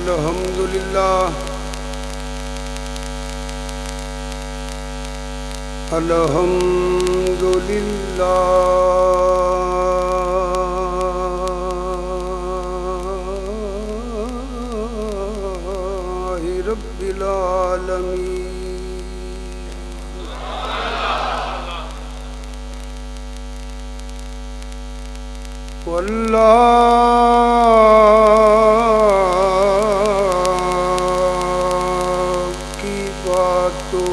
الحمد للہ الحمد للہ رب العالمین واللہ کی باتوں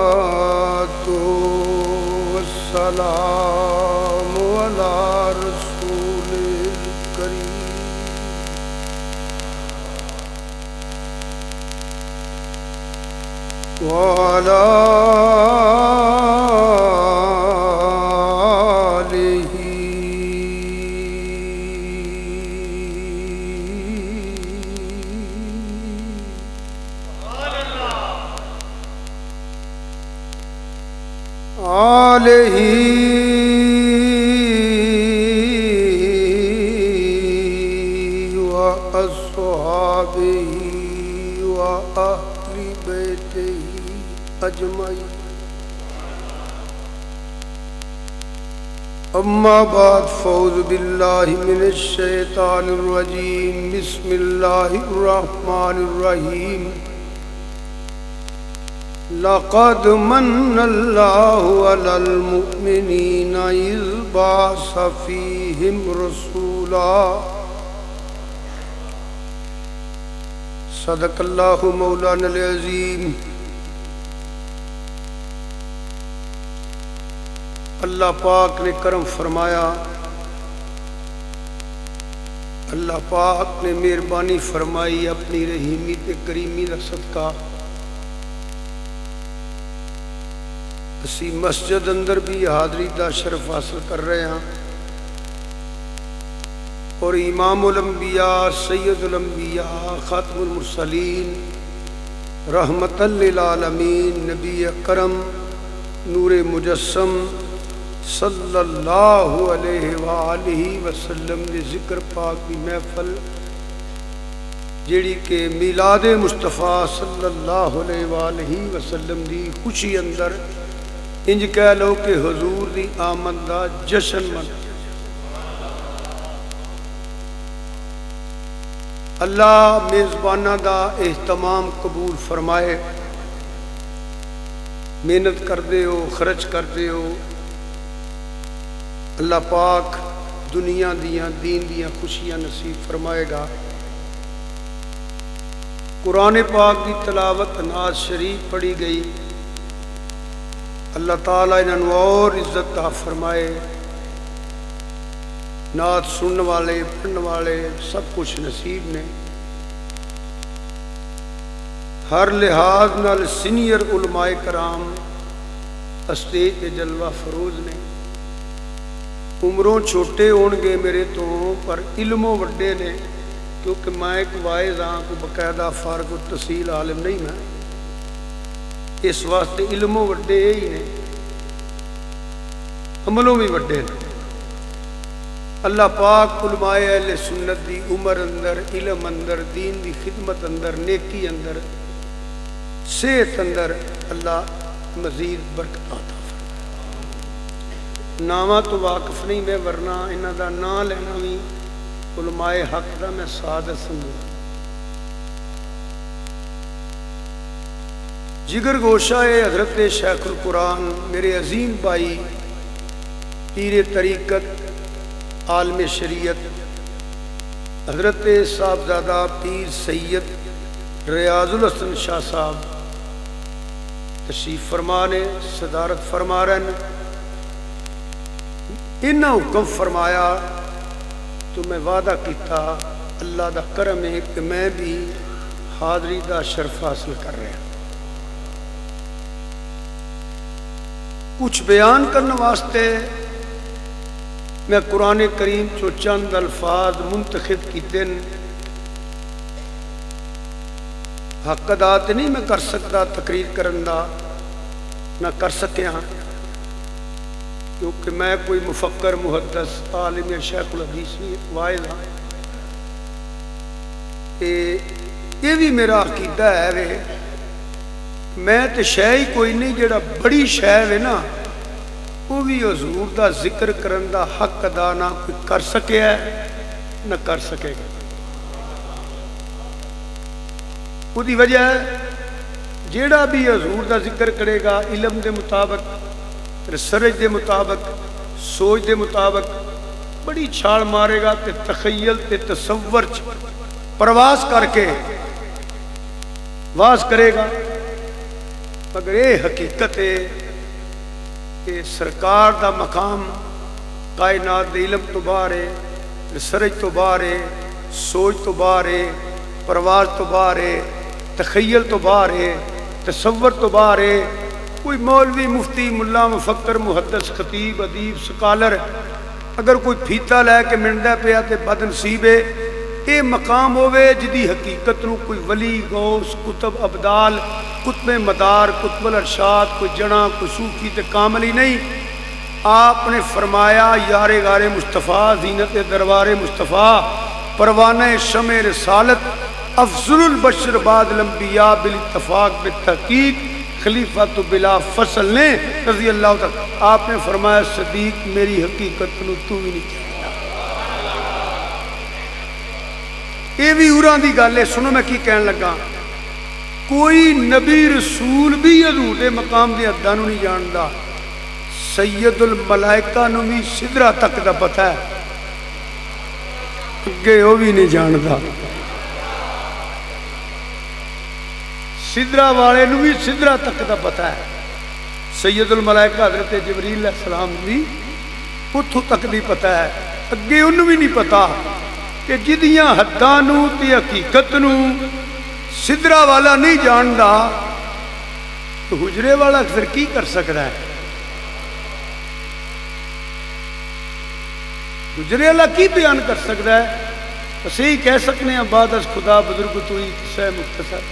والصلاة والسلام على رسول الكريم وعلى آلہ وأصحابہ وأہل بیتہ اجمعین اما بعد فاعوذ باللہ من الشیطان الرجیم بسم اللہ الرحمن الرحیم لقد من اللہ علی المؤمنین اذ بعث فیہم رسولا صدق اللہ مولانا العظیم۔ اللہ پاک نے کرم فرمایا، اللہ پاک نے مہربانی فرمائی اپنی رحیمی تے کریمی دا صدقہ اسی مسجد اندر بھی حاضری دا شرف حاصل کر رہے ہیں، اور امام الانبیاء سید الانبیاء خاتم المرسلین رحمت للعالمین نبی اکرم نور مجسم صلی اللہ علیہ وآلہ وسلم نے ذکر پاک کی محفل جیڑی کہ میلاد مصطفیٰ صلی اللہ علیہ وآلہ وسلم دی خوشی اندر انج کہہ لو کہ حضور دی آمد دا جشن من اللہ میزبانہ دا اہتمام قبول فرمائے، محنت کر دے ہو خرچ کر دے ہو، اللہ پاک دنیا دیاں دین دیاں خوشیاں نصیب فرمائے گا۔ قرآن پاک کی تلاوت نعت شریف پڑھی گئی، اللہ تعالیٰ انہوں اور عزت عطا فرمائے، نعت سننے والے پڑھنے والے سب کچھ نصیب نے، ہر لحاظ نال سینئر علماء کرام اسٹیج پہ جلوہ فروز نے، عمروں چھوٹے ہون گے میرے تو پر علموں وڈے نے، کیونکہ میں ایک واعظ ہاں کو باقاعدہ فارغ التحصیل عالم نہیں میں، اس واسطے علموں وڈے ہی نے، عملوں بھی وڈے نے۔ اللہ پاک علماء اہل سنت دی عمر اندر، علم اندر، دین دی خدمت اندر، نیکی اندر، صحت اندر اللہ مزید برکت عطا فرمائے۔ نامہ تو واقف نہیں میں، ورنہ انہاں دا نام لینا بھی علماء حق دا میں سعادت سمجھوں۔ جگر گوشہ حضرت شیخ القرآن میرے عظیم بھائی پیر طریقت عالم شریعت حضرت صاحبزادہ پیر سید ریاض الحسن شاہ صاحب تشریف فرما نے، صدارت فرما رہے ہیں۔ انہاں حکم فرمایا تو میں وعدہ کیتا اللہ دا کرم ہے کہ میں بھی حاضری دا شرف حاصل کر رہا ہوں۔ کچھ بیان کرنے واسطے میں قرآن کریم چو چند الفاظ منتخب کیتے ہیں، حق ادا تو نہیں میں کر سکتا تقریر کرن دا، نہ کر سکیا، کیونکہ میں کوئی مفکر محدث عالم شیخ الحدیث بھی واعظ ہاں۔ یہ بھی میرا عقیدہ ہے وے، میں تے شے ہی کوئی نہیں جڑا بڑی شے وے نا وہ بھی حضور دا ذکر کرن دا حق ادا نہ کوئی کر سکیا ہے نہ کر سکے گا۔ وہ دی وجہ ہے جیڑا بھی حضور دا ذکر کرے گا علم دے مطابق، ریسرچ دے مطابق، سوچ دے مطابق بڑی چھال مارے گا تے تخیل تے تصور پرواز کر کے واز کرے گا، مگر یہ حقیقت ہے کہ سرکار دا مقام کائنات دے علم تو باہر ہے، ریسرچ تو باہر ہے، سوچ تو باہر ہے، پرواز تو باہر ہے، تخیل تو باہر ہے، تصور تو باہر ہے۔ کوئی مولوی مفتی ملا مفکر محدث خطیب ادیب سکالر اگر کوئی پھیتا لے کے منڈا پیا تے بد نصیب ہے، یہ مقام ہوئے جدی حقیقت نو کوئی ولی غوث کتب ابدال کتب مدار کتب الارشاد کوئی جنا کوئی صوفی تے کامل ہی نہیں۔ آپ نے فرمایا یار غار مصطفیٰ زینت دربار مصطفیٰ پروانہ شمع رسالت افضل البشر بعد الانبیاء بالاتفاق بالتحقیق خلیفۃ بلا فصل نے رضی اللہ تعالیٰ۔ آپ نے فرمایا صدیق میری حقیقت نو تو بھی نہیں جانتا۔ یہ بھی اوراں دی گل ہے، سنو میں کی کہن لگا، کوئی نبی رسول بھی حضور دے مقام دے حداں نو نہیں جاندا، سید الملائکہ نو بھی سدرہ تک دا پتہ ہے، اگے وہ بھی نہیں جاندا، سدرہ والے نو بھی سدرہ تک دا پتہ ہے، سید الملائکہ حضرت جبریل علیہ السلام بھی اتھوں تک دی پتہ ہے، اگے انہوں بھی نہیں پتہ کہ جدیاں حداں نو تے حقیقت نو سدرہ والا نہیں جاندا تو حجرے والا پھر کی کر سکتا ہے؟ حجرے والا کی بیان کر سکتا ہے؟ بس یہی کہہ سکنے ہیں بعد از خدا بزرگ توئی قصہ مختصر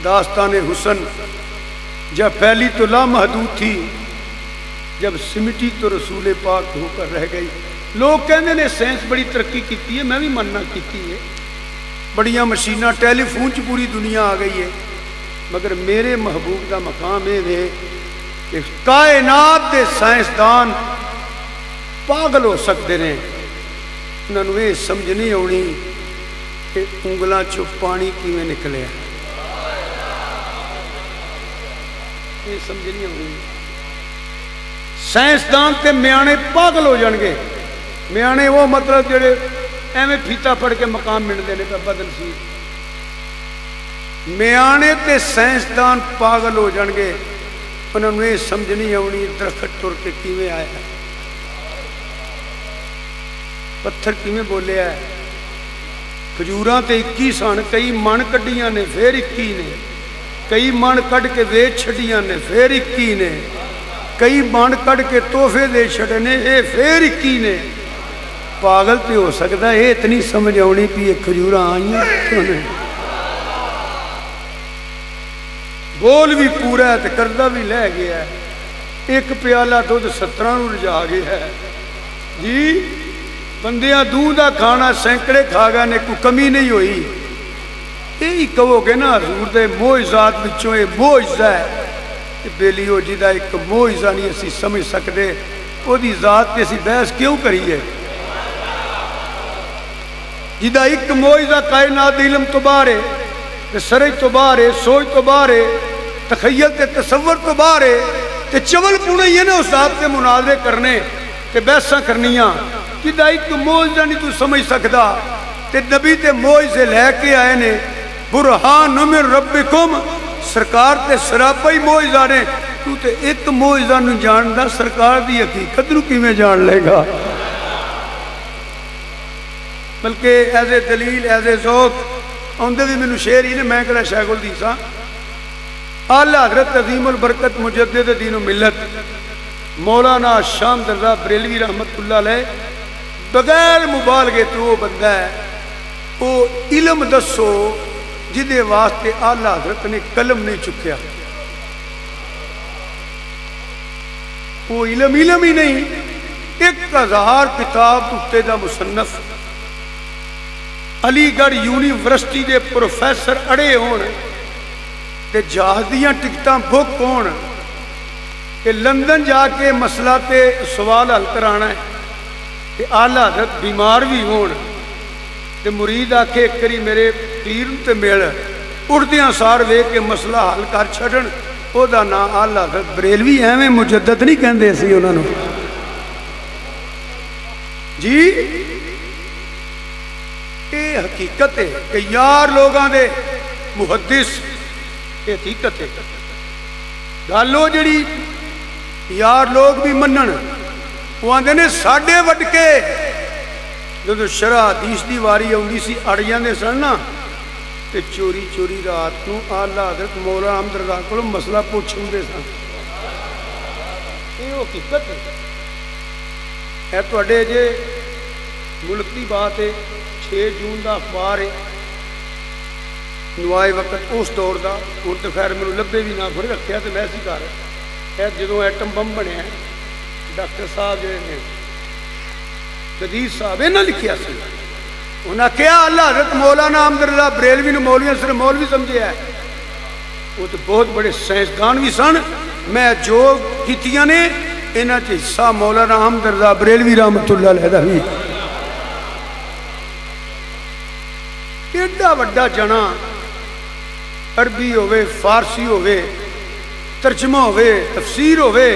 داستان حسن جب پھیلی تو لامحدود تھی، جب سمٹی تو رسول پاک ہو کر رہ گئی۔ لوگ کہنے نے سائنس بڑی ترقی کی ہے، میں بھی مننا کی ہے، بڑیاں مشینہ ٹیلی فون چ پوری دنیا آ گئی ہے، مگر میرے محبوب کا مقام ہے کہ کائنات دے سائنسدان پاگل ہو سکتے ہیں، انہوں نے یہ سمجھ نہیں آنی کہ انگلاں چو پانی کیویں نکلے، یہ سمجھ نہیں آنی۔ سائنسدان تے میانے پاگل ہو جان گے، میانے وہ مطلب جڑے ایویں پھیتا پڑھ کے مقام ملتے ہیں بدل سی، میانے تے سائنسدان پاگل ہو جان گے، انہوں نے یہ سمجھ نہیں آنی درخت ٹر کے کیویں آیا ہے، پتھر کیویں بولیا ہے، کھجوراں تے 21 سن، کئی من کڈیاں نے پھر 21 نے، کئی من کڈ کے ویچ چھڈیاں نے پھر 21 نے، کئی من کڈ کے تحفے دے چھڑے نے اے پھر 21 نے۔ پاگل تے ہو سکتا ہے، یہ اتنی سمجھ آنی بھی یہ کھجوراں آئیاں کیوں نہیں، بول بھی پورا ہے تے کردہ بھی لے گیا ہے، ایک پیالہ دودھ 17 نو رجا گیا ہے جی، بندیاں دودھ دا کھانا سینکڑے کھا گئے نے، کوئی کمی نہیں ہوئی۔ یہی کہو گے نا حضور دے معجزات وچوں یہ معجزہ ہے، بیلیو جدا ایک معجزہ نہیں اسی سمجھ سکتے، وہ دی ذات تے اسی بحث کیوں کریے؟ جدا ایک معجزہ کائنات علم تو باہر ہے، ریسرچ تو باہر ہے، سوچ تو باہر ہے، تخیل تے تصور تو باہر ہے، تے چول پونے ہی ہے نا اس ذات سے مناظرے کرنے تے بحثاں کرنیاں، جدا ایک معجزہ نہیں تو سمجھ سکتا، تے نبی تے معجزے لے کے آئے نے، برہان من ربکم، سرکار تے سراپا ہی معجزہ نے، تو تے ایک معجزہ نو جاندا سرکار دی حقیقت نو کیویں جان لے گا؟ بلکہ ایز اے دلیل ایز اے ذوق آندے بھی مینوں شعر ہی نے، میں کہڑا شیخ الحدیث ہاں، اعلی حضرت عظیم البرکت مجدد دین و ملت مولانا شامد رضا بریلوی رحمت اللہ علیہ بغیر مبالغے تو وہ بندہ ہے، وہ علم دسو جدے واسطے آلہ حضرت نے قلم نہیں چکیا. وہ علم ہی نہیں، 1000 کتاب اتے دا مصنف، علی گڑھ یونیورسٹی دے پروفیسر اڑے ہون تے جہاز دیاں ٹکٹاں بک ہون کہ لندن جا کے مسئلہ تے سوال حل کرانا ہے، تے آلہ حضرت بیمار بھی ہون تے مرید آکھے ایک کری میرے پیر تے مل، اٹھدیاں سار ویکھ کے مسئلہ حل کر چھڈن. او دا نام آلہ حضرت بریلوی ایویں مجدد نہیں کہندے سی انہاں نوں جی. یہ حقیقت ہے کہ یار لوگاں دے محدث، یہ حقیقت ہے. گالو جڑی یار لوگ بھی منن، وہ آندے نے ساڈے وڈکے جدو شرح حدیث دی واری آؤندی سی اڑیاں دے سن نا تے چوری چوری رات نو آلہ حضرت مولا احمد رضا کولوں مسئلہ پوچھندے سن. یہ حقیقت ہے. اے تواڈے جے ملک دی بات ہے، 6 جون دا اخبار ہے نوائے وقت اس دور دا، ہن تے خیر مینوں لبے بھی نہ پھر رکھیا تے میں سی گھر. اے جدوں ایٹم بم بنیا ڈاکٹر صاحب جڑے نے قدیر صاحب انہاں لکھیا سی، انہاں کہا آلہ حضرت مولانا احمد رضا بریلوی نے مولویاں صرف مولوی سمجھیا ہے. وہ تو بہت بڑے سائنسدان بھی سن. میں جو کیتیاں نے انہاں چ حصہ مولانا احمد رضا بریلوی رحمۃ اللہ علیہ دا بھی. ایڈا وڈا جنا عربی ہوئے، فارسی ہوئے، ترجمہ ہوئے، تفسیر ہوئے،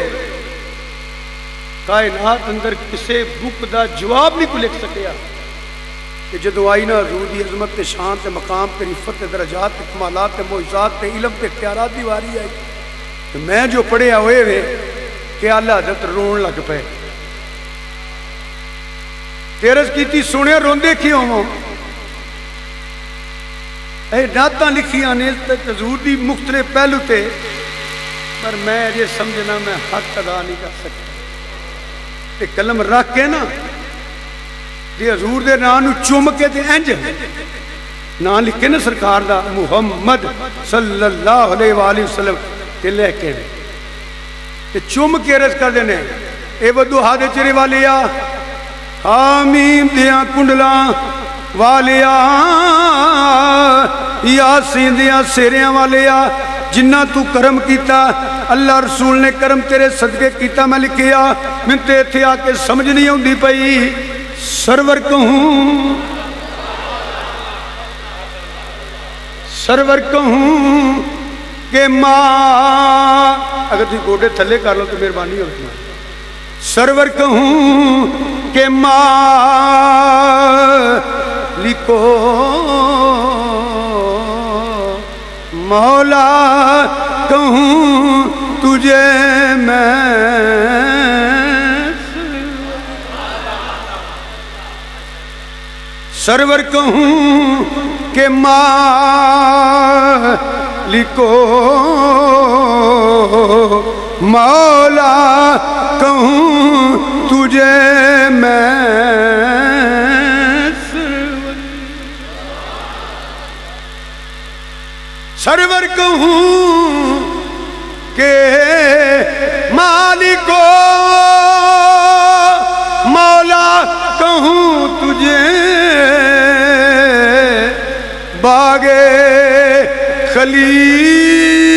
کائنات اندر کسے بک دا جواب نہیں کو لکھ سکیا کہ جدو آئی نا حضور دی عظمت تے شان تے مقام تے رفت تے درجات تے کمالات تے معجزات تے علم تے اختیارات دی واری آئی تو میں جو پڑھیا ہوئے وے کہ آلہ حضرت رون لگ پے. تیرز کیتی سنے روندے کیوں ہوں؟ اے نعتاں لکھیاں نے حضور دی مختلف پہلو تے، پر میں یہ سمجھنا میں حق ادا نہیں کر سکتا. تے قلم رکھ کے نا تے حضور دے نام نو چوم کے تے انج نام لکھے نا سرکار دا محمد صلی اللہ علیہ وآلہ وسلم تے لے کے تے چوم کے عرض کر دینے اے ودوہا دے چرے والیا، حامیم دیاں کنڈلاں والیا، یاسین دیاں سیریاں والیا، جنہ تو کرم کیتا اللہ رسول نے کرم تیرے صدقے کیتا میں لکھیا. میں تے تھے آ کے سمجھ نہیں ہوندی پئی سرور کہوں، سرور کہوں کہ ماں، اگر تھی گوڑے تھلے کر لو تو مہربانی ہوتی ہے. سرور کہوں کہ مالک مولا کہوں تجھے میں، سرور کہوں کہ مالک مولا کہوں تجھے میں، سرور کہوں کہ مالک مولا کہوں تجھے، باغے خلیل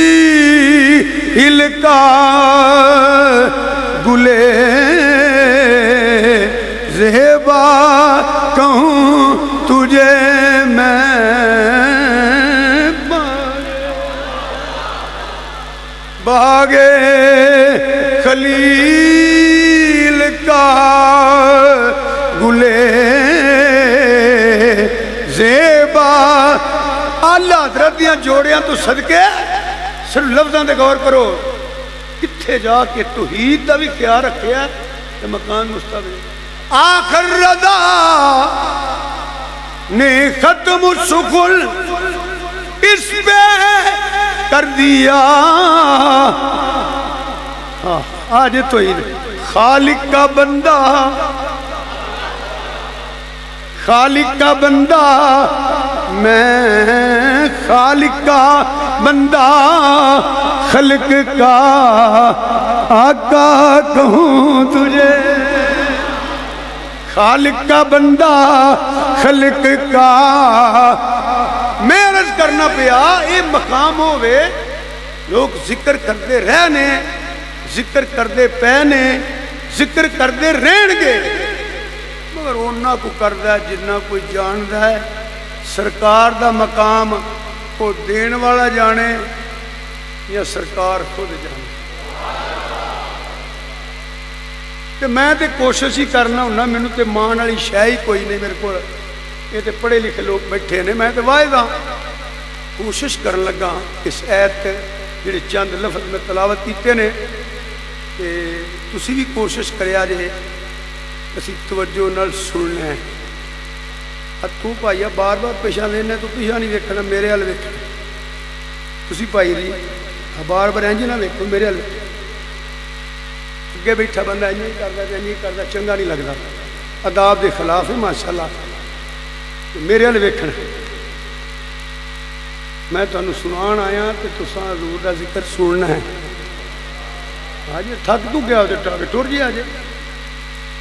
کا گلے زیبا کہوں تجھے میں، باغے خلیل کا گلے زیبا. آلہ حضرت دیاں جوڑیاں تو صدقے صرف لفظاں دے غور کرو، کتھے جا کے توحید دا بھی خیال رکھیا تے مکان مستقبل. آخر رضا نے ختم سخل اس پہ کر دیا. آج تو خالق کا بندہ، خالق کا بندہ میں خالق کا بندہ خلق کا آقا کہوں تجھے، خالق کا بندہ خلق کا۔ میں عرض کرنا پیا یہ مقام ہوئے لوگ ذکر کرتے رہنے، ذکر کرتے پینے، ذکر کرتے رہن گے، مگر انہاں کو کردہ جنہ کوئی جاندہ ہے۔ سرکار دا مقام کو دین والا جانے یا سرکار خود جانے۔ کہ میں تے کوشش ہی کرنا ہوں نا، میں تے مان والی شے ہی کوئی نہیں میرے کو، یہ تے پڑھے لکھے لوگ بیٹھے نے، میں تے واحد ہاں کوشش کرن لگا اس ایت جڑے چند لفظ میں تلاوت کیتے نے کہ تسی بھی کوشش کریا جے اسی توجہ نال سننا ہے۔ تو بھائیا بار بار پیشہ لینا تو پیشہ نہیں ویکھنا، میرے حال ویکھنا، تسی بھائی رہی بار بار انج نہ ویکھو، میرے حال اگے بیٹھا بندہ انج ہی کردا تے انج ہی کردا، چنگا نہیں لگدا، آداب دے خلاف ہے ماشاءاللہ۔ میرے حال ویکھنا، میں تانوں سنان آیا تے تساں حضور دا ذکر سننا ہے۔ ہاں جی تھک تو گیا تے ٹر جی آ جے،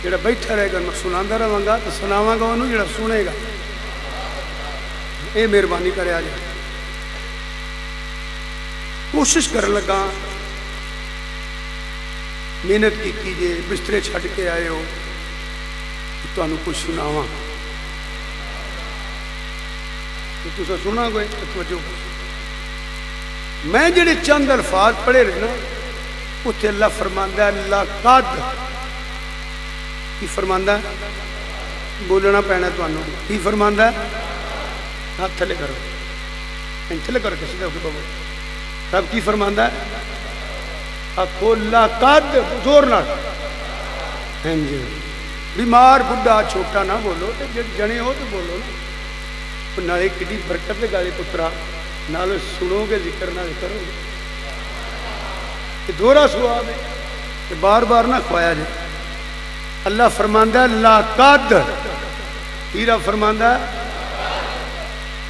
جڑا بیٹھا رہے گا میں سناندا رہاں گا تے سناواں گا اونوں جڑا سنے گا۔ اے مہربانی کرے آ جے، کوشش کرن لگا، محنت کیتی جے، بسترے چھڈ کے آئے ہو تانوں کچھ سناواں، تسا سنا گئے توجہ۔ میں جڑے چند الفاظ پڑھے رہے نا اتنے اللہ فرماندا ہے لقد، کی فرماندا ہے؟ بولنا پینا تانوں، کی فرماندا ہے؟ ہاتھ تھلے کرو، تھلے کر کے سیدھا ہو کے بابو، رب کی فرماندا ہے؟ آکھو لقد، زور نال، ہاں جی، بیمار بڈھا چھوٹا نہ بولو، جنے ہو تو بولو نا، نالے کڈی برکت گالے پترا، نال سنو گے ذکر نہ کرو گے، یہ دوہرا سواب ہے کہ بار بار نہ کھوایا جائے۔ اللہ فرماندہ ہے لقد، کی رب فرماندہ ہے؟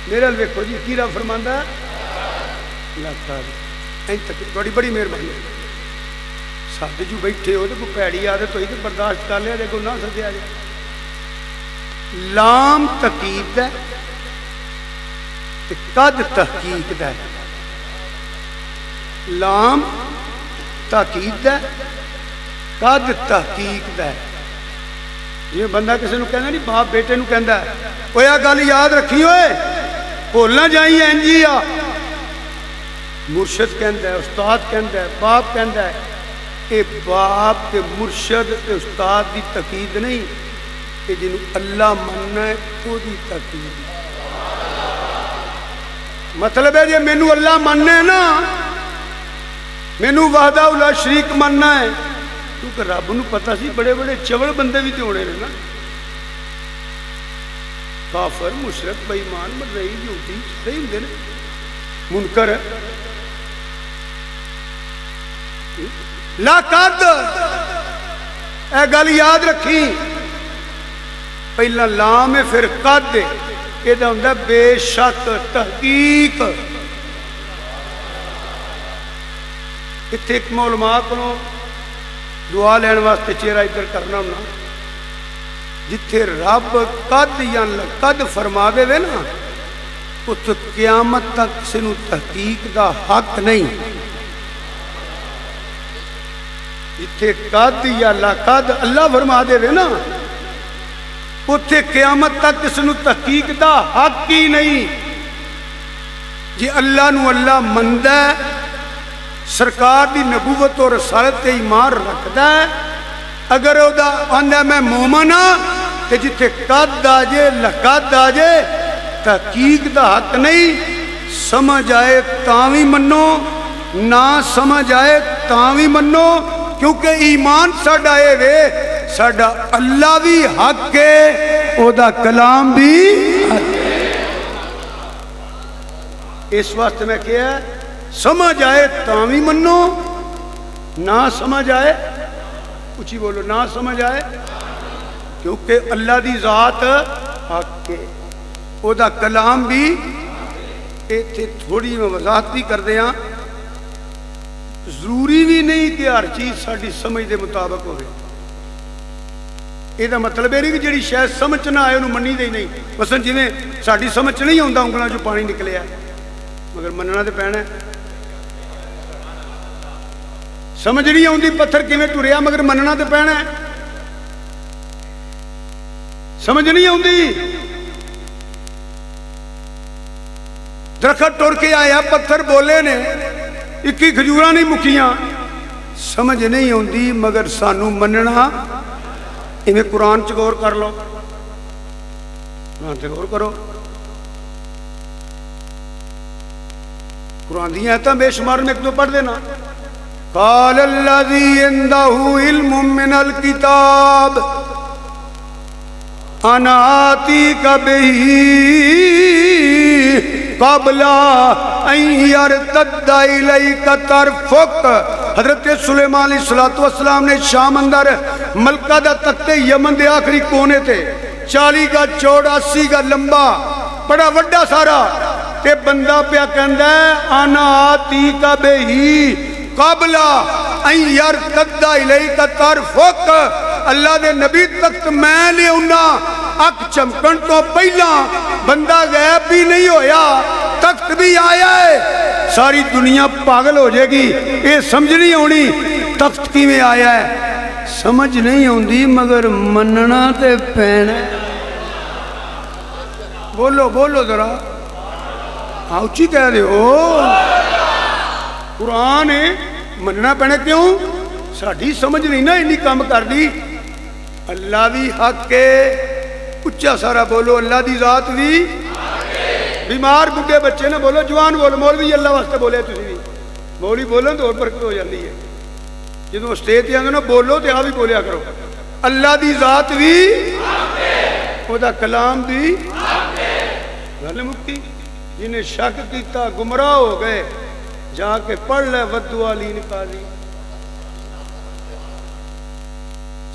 میرے حال ویکھو جی، کی رب فرماندہ ہے؟ لقد۔ این تک بڑی بڑی مہربانی، ساتھ جو بیٹھے ہو تو کوئی پیڑی عادت ہوئی تو برداشت کر لیا جائے، کوئی نہ سدیا جائے۔ لام تقید ہے، قد تحقیق دا ہے، لام تاکید ہے، قد تحقیق دا ہے۔ یہ بندہ کسی نے کہنا نہیں، باپ بیٹے نے کہندا ہے اوے آ گل یاد رکھی ہوئے بھولنا جائیں انجی آ، مرشد کہندا ہے، استاد کہندا ہے، باپ کہندا ہے، اے باپ تے مرشد تے استاد دی تاکید نہیں، کہ جنہوں اللہ مننا ہے وہ دی تاکید ہے۔ مطلب ہے جی مینو اللہ مننا ہے نا، مینو وحدہ لا شریک مننا ہے، کیونکہ رب نو پتہ سی بڑے بڑے چول بندے بھی تو ہونے نے نا، کافر، مشرک، بے ایمان، مردئی، یہودی صحیح ہوندے نے، منکر ہے۔ لقد، اے گل یاد رکھی، پہلا لام ہے پھر قد، یہ ہوندا بے شک، تحقیق۔ اتنے ایک علماء کو دعا لین واسطے چہرہ ادھر کرنا ہونا، جتھے رب قد یا لقد فرما دے نا اتنے قیامت تک کسی نو تحقیق دا حق نہیں۔ جتھے قد یا لقد اللہ فرما دے نا اتنے قیامت تک کسی نو تحقیق دا حق ہی نہیں۔ جی اللہ نو اللہ مندا ہے، سرکار دی نبوت اور رسالت تے ایمان رکھدا ہے، اگر او دا آندا میں مومن ہاں تے جتھے قد آ جے لقد آ جے تحقیق دا حق نہیں، سمجھ آئے تاں وی منو، نہ سمجھ آئے تاں وی منو، کیونکہ ایمان ساڈا اے وے ساڈا اللہ بھی حق ہے، او دا کلام بھی حق ہے۔ اس واسطے میں کیا ہے، سمجھ آئے تاں وی منو، نہ سمجھ آئے، اچھی بولو، نہ سمجھ آئے، کیونکہ اللہ دی ذات حق ہے۔ وہ دا کلام بھی ایتھے تھوڑی میں وضاحت بھی کر دیا ضروری بھی نہیں کہ ہر چیز ساری سمجھ دے مطابق ہوئے یہ مطلب ہے نہیں کہ جڑی شاید سمجھ نہ آئے انہوں منی دے نہیں مثلا جی ساری سمجھ نہیں آتا انگلوں جو پانی نکلیا مگر مننا تو پینا سمجھ نہیں آتی پتھر کیویں ٹریا مگر مننا تو پینا سمجھ نہیں آتی درخت ٹر کے آیا پتھر بولے نے اکی کھجوراں نہیں مکیاں سمجھ نہیں آتی مگر سانو مننا ایویں قرآن چ غور کر لو قرآن چ غور کرو قرآن دی آیتاں بے شمار میں ایک دو پڑھ دینا قال الذی عنده علم من الکتاب انا آتیک بہ قبل ان یرتد الیک طرفک حضرت سلیمان علیہ السلام نے شام اندر ملکہ دا تختے یمن دے آخری کونے تے 40 کا چوڑا 80 کا لمبا بڑا وڈا سارا تے بندہ پیا کہندا ہے انا آتیک بہی قبل ان یرتد الیک طرفک اللہ دے نبی تخت میں لے اونا اک چمکن تو پہلا بندہ غیب بھی نہیں ہویا تخت بھی آیا ہے ساری دنیا پاگل ہو جائے گی یہ سمجھ نہیں ہونی تخت کی میں آیا ہے سمجھ نہیں ہوندی مگر مننا تے پینا بولو بولو ذرا ہاں اچھی کہہ رہے ہو قرآن ہے مننا پینا کیوں ساڑھی سمجھ نہیں نا انہی کام کر دی اللہ بھی حق کے اچھا سارا بولو اللہ دی ذات بھی بیمار بڈھے بچے نہ بولو جوان بولو مولوی اللہ واسطے بولے تسی بھی مولوی بولو تو اور برکت ہو جاتی ہے جدوں اسٹیج تے آندے نا بولو تے آ بھی بولیا کرو اللہ دی ذات بھی او دا کلام بھی گل مکتی جنہیں شک کیتا گمراہ ہو گئے جا کے پڑھ لے ودو علی نکالی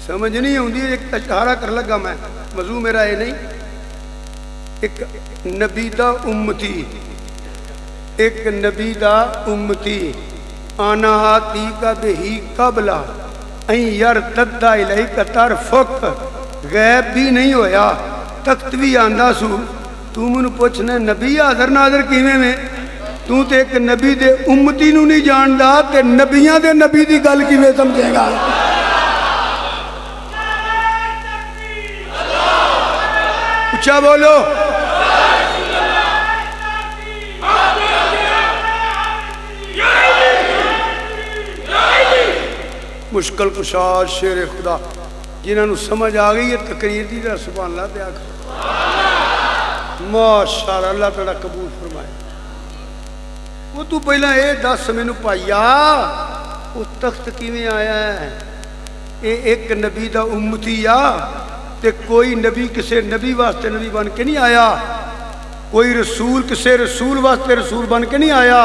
سمجھ نہیں ہوندی ایک اشارہ کر لگا میں موضوع میرا یہ نہیں ایک نبی دا امتی ایک نبی دا امتی آنا آتی کا بہی قبلہ این یرتد الیک طرفک غیب بھی نہیں ہویا تخت بھی آندہ سو تو منو پوچھنا نبی حاضر ناظر کیویں میں تو تے ایک نبی دے امتی نو نہیں جاندا تے نبیاں دے نبی دی گل کیویں سمجھے گا اچھا بولو مشکل کشا شیر خدا جنہاں نو سمجھ آ گئی ہے تقریر دی ذرا سبحان اللہ دیا کر ماشاءاللہ اللہ تعالیٰ قبول فرمائے وہ تو پہلا اے دس میں نو پایا وہ تخت کیویں آیا ہے اے ایک نبی دا امتی آ تے کوئی نبی کسے نبی واسطے نبی بن کے نہیں آیا کوئی رسول کسے رسول واسطے رسول بن کے نہیں آیا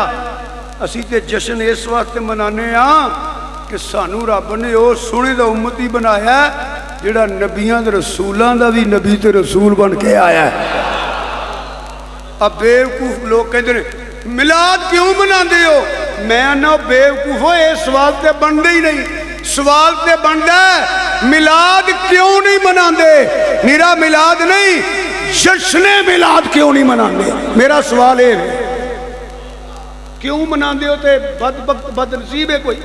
اسی تے جشن اس واسطے منانے ہاں کہ سانو رب نے وہ سونے دا امتی بنایا ہے جڑا نبیاں دے رسولاں دا بھی نبی تے رسول بن کے آیا ہے اب بیوقوف لوگ کہتے ہیں میلاد کیوں مناندے ہو میں نہ بیوقوف ہو یہ سوال تے بندے ہی نہیں سوال تے بندہ ہے میلاد کیوں نہیں مناندے میرا میلاد نہیں جشن میلاد کیوں نہیں مناندے میرا سوال ہے کیوں مناندے ہو تے بدبخت بد نصیب ہے کوئی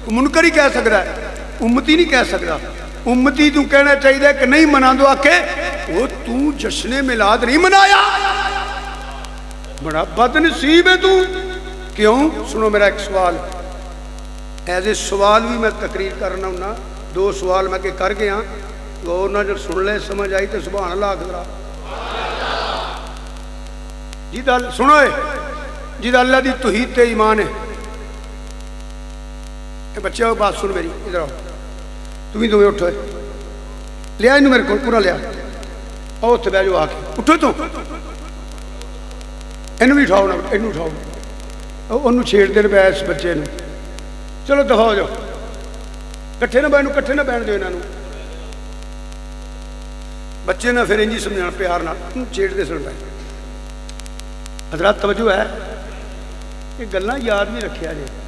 منکر ہی کہہ سکتا ہے امتی نہیں کہہ سکتا امتی تو کہنا چاہیے کہ نہیں منا دو آکے وہ تو جشن میلاد نہیں منایا بڑا بد نصیب ہے تو کیوں سنو میرا ایک سوال ایسے سوال بھی میں تقریر کرنا ہوں نا دو سوال میں کہ کر گیا غور نہ جب سن لے سمجھ آئی تو سبحان اللہ آخرا جی سنو جی اللہ دی توحید تے ایمان ہے بچے ہو بات سن میری ادھر آؤ تمہیں اٹھو لیا انہوں میرے کو پورا لیا آؤ اتنے بہ جاؤ آ کے اٹھو تو انہوں بھی اٹھاؤ نا انہوں اٹھاؤ انہوں چھیڑ دے پہ اس بچے نے چلو دفاع ہو جاؤ کٹھے نہ بہن کٹھے نہ بہن دو انہوں بچے نہ پھر انجی سمجھانا پیار نہ چھیڑتے سن پہ حضرات توجہ ہے یہ گلاں یاد بھی رکھیا جائے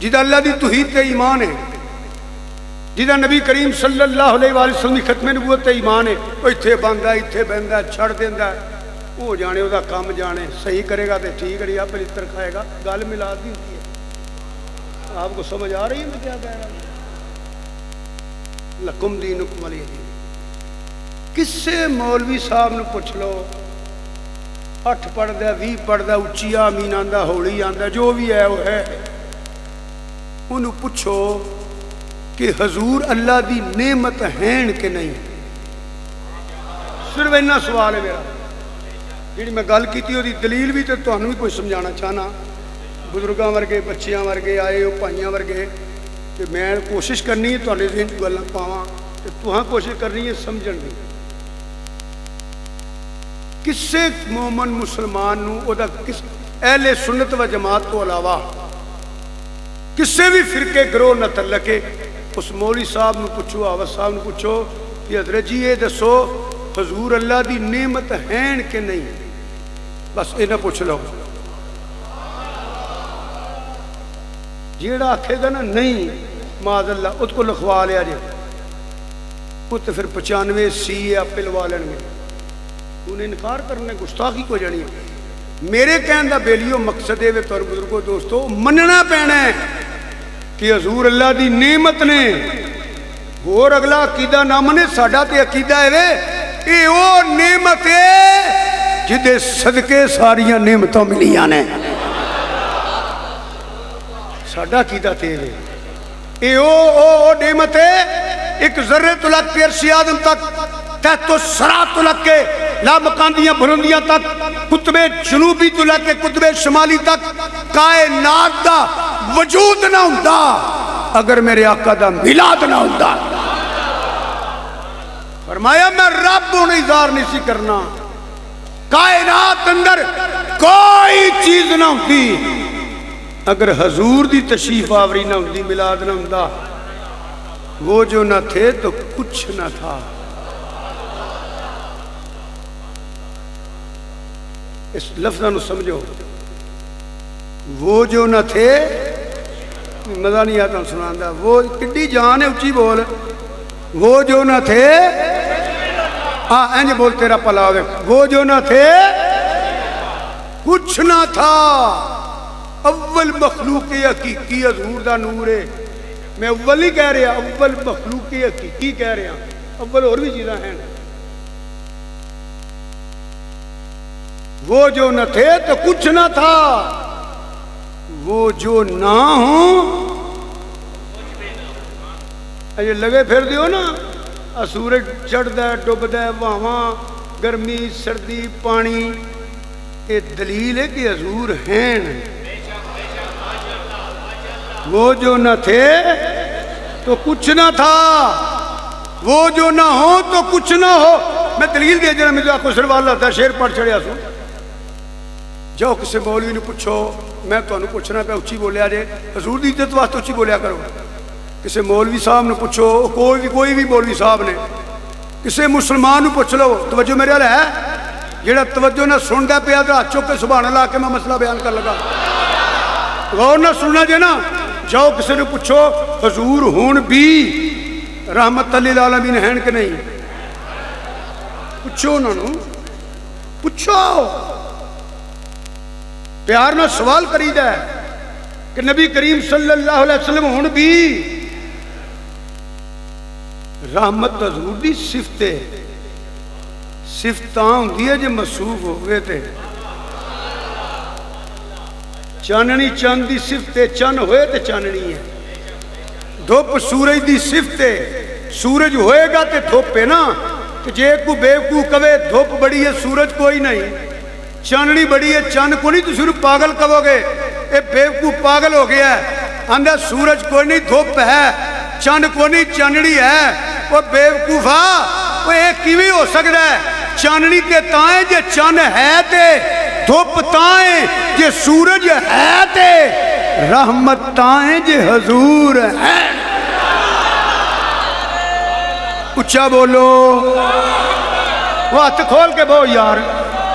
جہاں اللہ دی توحید تے ایمان ہے جہاں نبی کریم صلی اللہ علیہ وآلہ وسلم کی ختم نبوت تے ایمان ہے وہ اتھے بندہ اتھے بہندہ چھڑ دیندہ وہ جانے وہ کام جانے صحیح کرے گا تو ٹھیک ہے پھر اتر کھائے گا گل ملاد بھی ہوتی ہے آپ کو سمجھ آ رہی ہے میں کیا کہہ رہا ہوں لکم دینکم ولی دین کسے مولوی صاحب نے پوچھ لو 8 پڑھدا 20 پڑھدا اچھی آمین آندا ہولی آندا جو بھی ہے وہ ہے انہوں پوچھو کہ حضور اللہ دی نعمت ہیں کہ نہیں صرف اتنا سوال ہے میرا جی میں گل کی وہ دلیل بھی تو تمہیں بھی کوئی سمجھانا چاہنا بزرگاں ورگے بچیاں ورگے آئے ہو بھائیاں ورگے کہ میں کوشش کرنی ہے تھوڑے ذہن کو گلاں پاواں کہ تہاں کوشش کرنی ہے سمجھن دی کسے مومن مسلمان نو او دا کس اہل سنت و جماعت تو علاوہ کسے بھی فرقے گروہ نہ تعلقے اس مولوی صاحب نو پوچھو آوت صاحب نو پوچھو کہ حضرت جی یہ دسو حضور اللہ دی نعمت ہیں کہ نہیں بس یہ نہ پوچھ لو جیڑا آکھے گا نا نہیں معاذ اللہ اس کو لکھوا لیا جائے وہ تو پھر 95 سی اپل والن میں انہیں انکار کرنے گستاخی کو جانی میرے کہن دا بیلیو مقصد ہے تو بزرگو دوستو مننا پینا ہے کہ حضور اللہ دی نعمت نے اور اگلا عقیدہ نہ منے ساڈا تے عقیدہ ہے اے او نعمت ہے جدے صدقے ساریاں نعمتوں ملیاں نے ساڈا عقیدہ تے ہے اے او نعمت ہے ایک ذرے تلک پیرسی آدم تک تحت و سرا تلک کے لامکاندیاں بھرندیاں تک قطب جنوبی تلک کے قطب شمالی تک کائنات دا وجود نہ ہوندا اگر میرے آقا دا میلاد نہ ہوندا فرمایا میں رب ہونے اظہار نہیں سی کرنا کائنات اندر کوئی چیز نہ ہوتی اگر حضور دی تشریف آوری نہ ہوتی میلاد نہ ہوندا وہ جو نہ تھے تو کچھ نہ تھا اس لفظہ نو سمجھو وہ جو نہ تھے مزہ نہیں آتا سناندہ وہ کڈی جان ہے اچھی بول وہ جو نہ تھے ہاں اینج بول تیرا پلا ہوئے وہ جو نہ تھے کچھ نہ تھا اول مخلوق حقیقی حضور دا نور ہے میں اول ہی کہہ رہا اول مخلوق حقیقی کہہ رہا اول اور بھی چیزاں ہیں وہ جو نہ تھے تو کچھ نہ تھا وہ جو نہ ہوں یہ لگے پھر دیو نا سورج چڑھتا ہے ڈوبتا ہے وہاں گرمی سردی پانی یہ دلیل ہے کہ حضور ہیں وہ جو نہ تھے تو کچھ نہ تھا وہ جو نہ ہو تو کچھ نہ ہو میں دلیل دے جنا مجھے آپ کو سروال لاتا ہے شیر پڑھ چڑھیا سو جاؤ کسی مولوی نے پوچھو میں تو انہوں پوچھنا پہ اچھی بولیا جائے حضور دی عزت واسطے اچھی بولیا کرو کسی مولوی صاحب نے پوچھو کوئی بھی مولوی صاحب نے کسی مسلمان نے پوچھ لو توجہ میرے حال ہے جیڑا توجہ نہ سن دے پہ آدھا چوک کے سبحان اللہ کے میں مسئلہ بیان کر لگا غور نہ سننا جائے نا جاؤ کسی نے پوچھو حضور ہون بھی رحمت للعالمین ہیں کہ نہیں پوچھو انہوں نے پوچھو پیار نہ سوال کرید ہے کہ نبی کریم صلی اللہ علیہ وسلم ہون بھی رحمت حضور دی صفتے صفتاں ہوں دیئے جو مصروف ہو گئے تھے چاننی چاند دی صفتے چان ہوئے تھے چاننی ہے دھوپ سورج دی صفتے سورج ہوئے گا تے دھوپ ہے نا کہ جے کو بے کو کبے دھوپ بڑی ہے سورج کوئی نہیں چاننی بڑی ہے چاند کو نہیں تو شروع پاگل کبو گے اے بے کو پاگل ہو گیا ہے اندر سورج کوئی نہیں دھوپ ہے چاند کو نہیں چاننی ہے وہ بے وقوفا وہ ایک کیویں ہو سکتا ہے چاننی تے تائیں جے چاند ہے تے دھوپ تائیں جے سورج ہے تے رحمت تائیں جے حضور ہے اچھا بولو وہ ہاتھ کھول کے بہو یار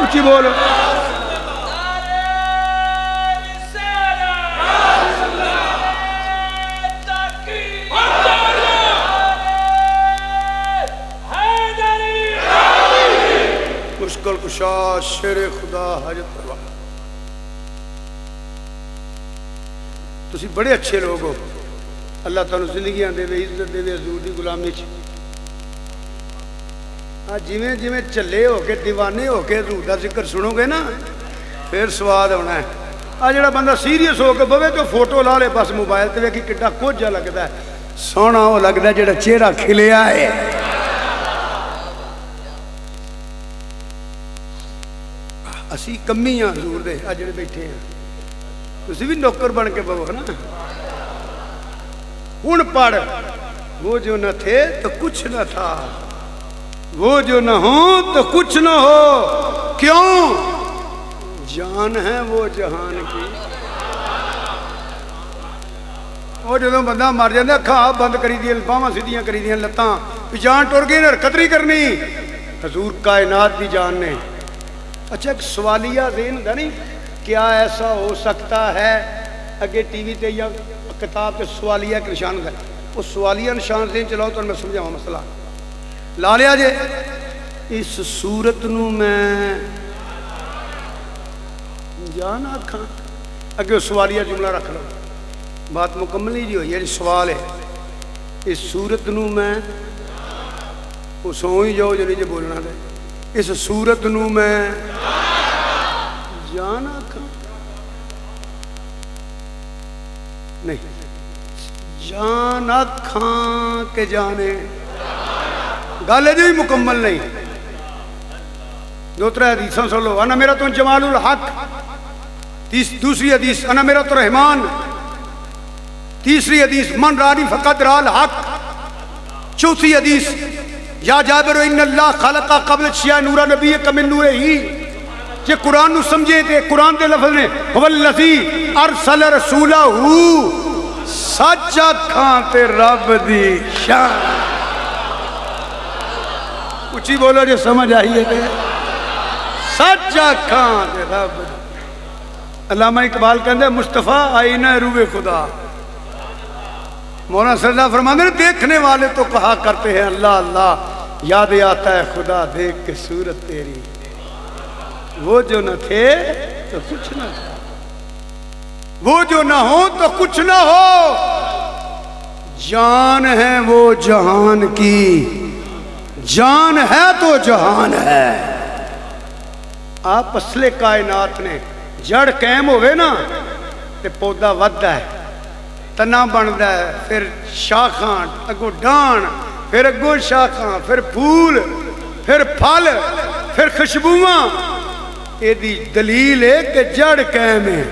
اچھی بولو مشکل کشا شیر خدا حاجت روا تسی بڑے اچھے لوگ ہو اللہ تعالیٰ زندگیاں دے دے عزت دے دے حضور دی غلامی جویں جویں چلے ہو کے دیوانے ہو کے حضور دا ذکر سنو گے نا پھر سواد ہونا ہے جڑا بندہ سیریس ہو کے بوے تو فوٹو لا لے بس موبائل تے ویکھی کڈا کچھ جا لگدا ہے سونا وہ لگدا ہے جڑا چہرہ کھلیا ہے اسی کمی ہاں حضور دے جڑے بیٹھے ہیں تسی بھی نوکر بن کے بہو نا ہن پڑھ وہ جو نہ تھے تو کچھ نہ تھا وہ جو نہ ہو تو کچھ نہ ہو کیوں جان ہے وہ جہان کی وہ جدوں بندہ مر جاندا اکھاں بند کری دی باواں سیدھیاں کری دیاں لتاں جان ٹر گئی حرکت نہیں کرنی حضور کائنات دی جان نے اچھا ایک سوالیہ ذہن ہوتا نہیں کیا ایسا ہو سکتا ہے اگے ٹی وی تے یا کتاب تے سوالیہ ایک نشان ہوتا ہے وہ سوالیہ نشان ذہن چلاؤ تو میں سمجھاواں مسئلہ لا لیا جے اس صورت نو میں جان آکھاں اگے سوالیہ جملہ رکھ لو بات مکمل ہی جی ہوئی ہے سوال ہے اس صورت نو میں وہ سو ہی جاؤ جو نہیں جو بولنا دے اس صورت نو میں جان آکھاں نہیں جان آکھاں کے جانے گالے جو ہی مکمل نہیں دو ترہ حدیثاں سن لو انا میرا تو جمال الحق دوسری حدیث انا میرا تو رحمان تیسری حدیث من رانی فقط را الحق چوتھی حدیث یا جابر ان اللہ خلقا قبل شیع نورا نبی کمن نور ہی یہ قرآن نو سمجھے تھے قرآن دے لفظ نے والذی ارسل رسولہ سچا کھانتے رب دی شان اچھی بولو جو سمجھ آئیے تھے سچا کھانتے رب دی علامہ اقبال کہندے مصطفیٰ آئینہ روح خدا مولانا صلی اللہ فرماندے ہیں دیکھنے والے تو کہا کرتے ہیں اللہ اللہ یاد آتا ہے خدا دیکھ کے صورت تیری وہ جو نہ تھے تو کچھ نہ تھا وہ جو نہ ہو تو کچھ نہ ہو جان ہے وہ جہان کی جان ہے تو جہان ہے آپ اصل کائنات نے جڑ قائم ہوئے نا تے پودا ودھدا ہے تنا بندا ہے پھر شاخاں اگوں ڈان پھر اگوں شاخاں پھر پھول پھر پھل پھر خوشبواں یہ دی دلیل ہے کہ جڑ قائم ہے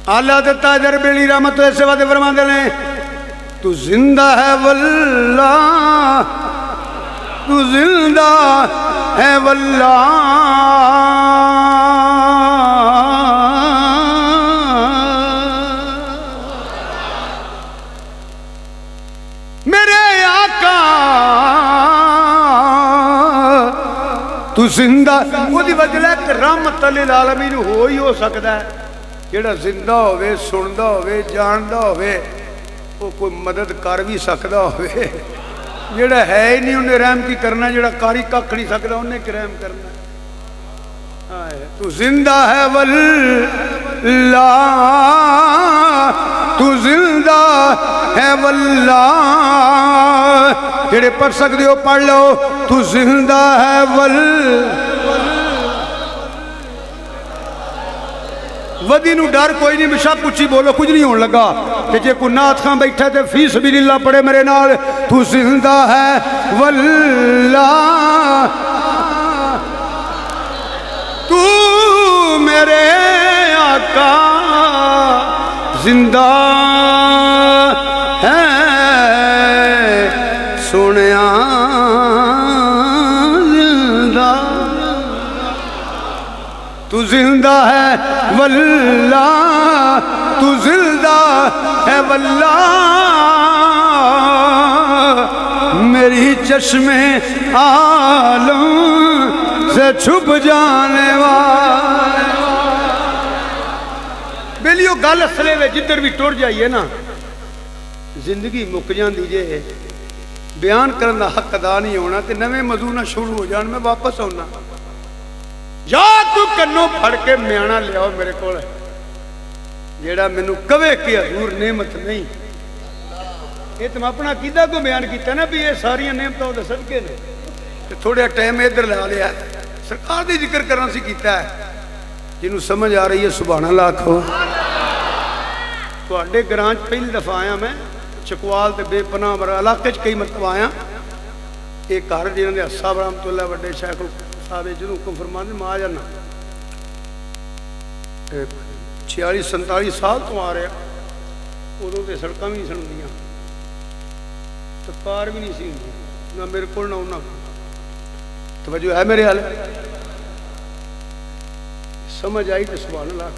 اللہ دتا در بیلی رحمت ایسے وعدے فرماندے نے تو زندہ ہے واللہ تو زندہ ہے واللہ میرے آقا تو زندہ وہ دی وجہ ہے کہ رحمت للعالمین ہو ہی ہو سکتا ہے جڑا زندہ ہوئے سندا ہوئے جاندا ہوئے وہ کوئی مدد کر بھی سکتا ہوئے جڑا ہے ہی نہیں انہیں رحم کی کرنا جڑا کاری ککھ نہیں سکتا انہیں کی رحم کرنا تو زندہ ہے واللہ تو زندہ ہے واللہ جڑے پڑھ سکتے ہو پڑھ لو تو زندہ ہے ودی نو ڈر کوئی نہیں بشا پوچھی بولو کچھ نہیں ہون لگا کہ جے کوئی نات خان بیٹھا تے فی سبیل اللہ پڑھے میرے نال تو زندہ ہے واللہ تو میرے آقا زندہ ہے سنیا زندہ تو زندہ ہے واللہ تو زندہ ہے واللہ چشمے عالم سے چھپ جانے والے بیلیو گل اصلے میں جدھر بھی ٹر جائیے نا زندگی مک جاندی جے بیان کرنا حق ادا نہیں ہونا تے نویں موضوع نہ شروع ہو جان میں واپس آنا جا تو کنوں پھڑ کے میانا لے آؤ میرے کو جیڑا مینوں کہے کہ حضور نعمت نہیں یہ تو میں اپنا عقیدہ کو بیان کیتا نا بھی یہ ساری نعمتوں دے صدقے نے تھوڑا ٹائم ادھر لا لیا سرکار دی ذکر کرنا سی کیتا ہے جنہوں سمجھ آ رہی ہے سبحان اللہ آکھو تواڈے گراں پہلی دفعہ آیا میں چکوال تے بے پناہ مرا علاقے کئی مرتبہ آیا ایک گھر جنہوں نے صاحب رحمۃ اللہ وڈے شیخ صاحب جنہوں حکم فرماندے میں آ جانا 46-47 سال تو آ رہا ادو تے سڑکاں بھی نہیں سن ہوندیاں تو کار بھی نہیں سی ہوندی نہ میرے کول نہ انہاں کول توجہ ہے میرے حال سمجھ آئی تو سبحان اللہ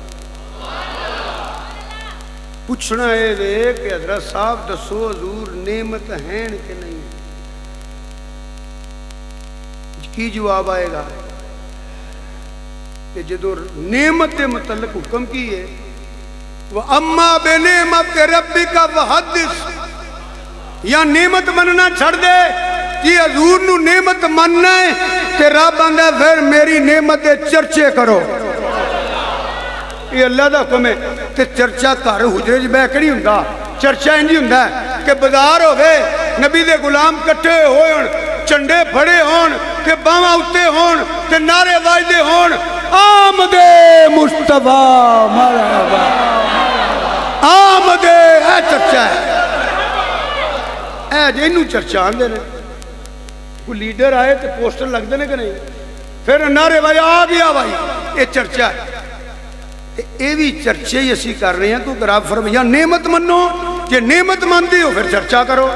پوچھنا ہے وے کہ حضرت صاحب دسو حضور نعمت ہیں کہ نہیں کی جواب آئے گا کہ جدو نعمت کے متعلق حکم کی ہے وَأَمَّا بِنِعْمَتِ رَبِّكَ وَحَدِّثْ یا نعمت مننا چھڑ دے کہ حضور نو نعمت مننا ہے کہ رب آندہ پھر میری نعمت دے چرچے کرو یہ اللہ دا حکم ہے تے چرچا کر حجرے جی بے کڑی ہوندا چرچا انجی ہوندا ہے کہ بازار ہوئے نبی دے غلام کٹھے ہوئن چنڈے پھڑے ہون کہ باواں اتے ہون کہ نعرے واجدے ہون آمد مصطفیٰ مرحبا آمد اے چرچا ہے اے جنوں چرچا آندے نے کوئی لیڈر آئے تو پوسٹر لگ دے نے کہ نہیں پھر نعرے بھائی آ گیا بھائی یہ چرچا ہے یہ بھی چرچے ہی اسی کر رہے ہیں کیونکہ رب فرمایا نعمت منو کہ نعمت مانتے ہو پھر چرچا کرو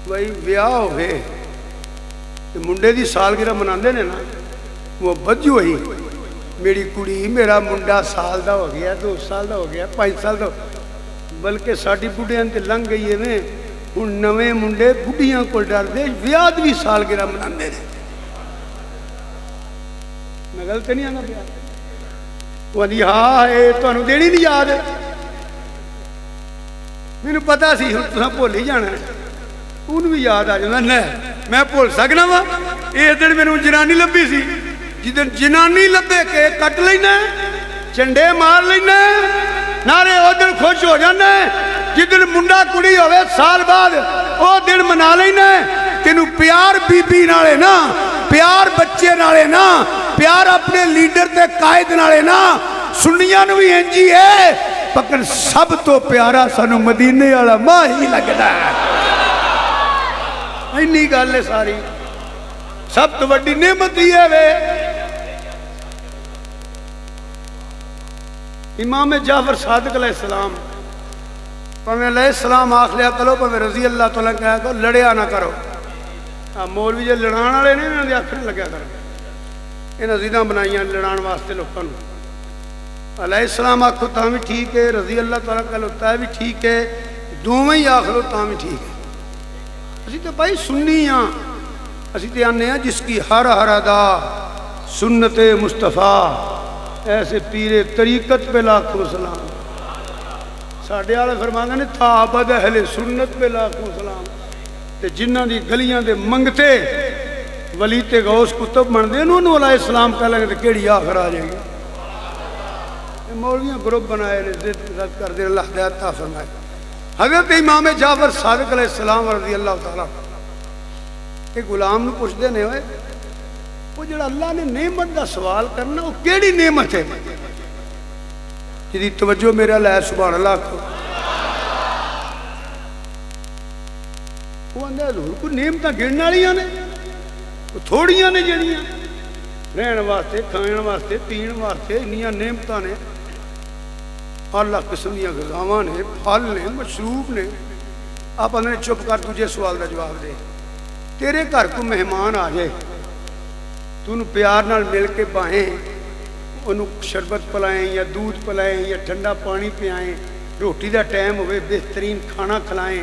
بھائی بیاہ ہوئے منڈے دی سالگرہ مناندے نے نا وہ بجو ہوئی میری کڑی میرا منڈا سال دا ہو گیا 2 سال دا ہو گیا 5 سال دا بلکہ ساڑی بڑھیاں تے لنگ گئی ہے میں ان نوے منڈے بڑھیاں کو ڈر دے بیاد بھی سالگرہ مناندے نے میں غلط نہیں آنا پیا وہ دی ہاں ہے تو انہوں دینی نہیں یاد میں نے پتا سی تُساں بھول ہی جانا ہے انہوں بھی یاد آ جانا نہیں میں بھول سکنا وا یہ دن میں نے جنانی لبھی سی جدن جنانی لبے کے کٹ لینا چنڈے مار لینا نعرے وہ دن خوش ہو جانا جدن منڈا کڑی ہوئے سال بعد وہ دن منا لینا تینوں پیار بی بی نالے نا پیار بچے نالے نا پیار اپنے لیڈر تے قائد نالے نا سنیاں نوی انجی ہے پکر سب تو پیارا سانو مدینے والا ماں ہی لگتا ہے اینی گل ہے ساری سب تو بڑی نعمت ہی ہے وے امام جعفر صادق علیہ السلام پہمیں علیہ السلام آخ لیا کرو پہمیں رضی اللہ تعالیٰ کہا کرو لڑیا نہ کرو مولوی جو لڑانا لے نہیں انہوں نے آخر لگیا کرو انہوں زیدہ بنائیاں لڑان واسطے لوگوں علیہ السلام آخو تاں بھی ٹھیک ہے رضی اللہ تعالیٰ کا لوگتا ہے بھی ٹھیک ہے دوویں ہی آخ لو تاں بھی ٹھیک ہے اسی تو بھائی سننی ہاں اسی تو آنے ہیں جس کی ہر ہر ادا سنت مصطفیٰ ایسے پیر طریقت پہ لاکھوں سلام ساڑھے آلہ فرمانا نے تابد اہل سنت پہ لاکھوں سلام تے جنہ دی گلیاں دے منگتے ولی تے غوث کتب من دے انہوں علیہ السلام کہہ لگے تے کیڑی آخر آ جائے گی مولویاں گروپ بنائے رد کر دے اللہ دیتا فرمائے حضرت امام جعفر صادق علیہ السلام رضی اللہ تعالیٰ ایک غلام نے پوچھ دے نہیں ہوئے وہ جڑا اللہ نے نعمت دا سوال کرنا وہ کیڑی نعمت ہے جدی توجہ میرا لائے سبحان اللہ کو وہ اندھا حضور کو نعمتاں گرنا لیاں نے وہ تھوڑیاں نے جڑیاں رہن واسطے کھائن واسطے پین واسطے انیاں نعمتاں نے اللہ قسم دیا غذاواں نے پھل نے مشروب نے آپ اندھے چپ کر تجھے سوال دا جواب دے تیرے گھر کو مہمان آ جائے تو انہوں پیار نال مل کے باہیں انہوں شربت پلائیں یا دودھ پلائیں یا ٹھنڈا پانی پیائیں روٹی دا ٹائم ہوئے بہترین کھانا کھلائیں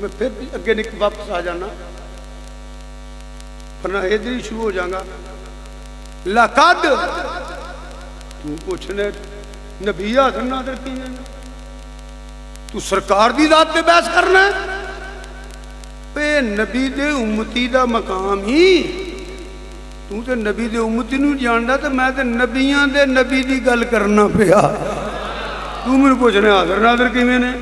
میں پھر اگے واپس آ جانا ورنہ ادھر ہی شروع ہو جاگا. لقد تو پوچھنے نبی حاضر ناظر کی تو سرکار دی ذات پہ بحث کرنا ہے پہ نبی دے امتی دا مقام ہی تو تے نبی دے امتی نو جاندا تے میں تے نبیاں دے نبی دی گل کرنا پیا تو میں پوچھنے حاضر ناظر کیویں نے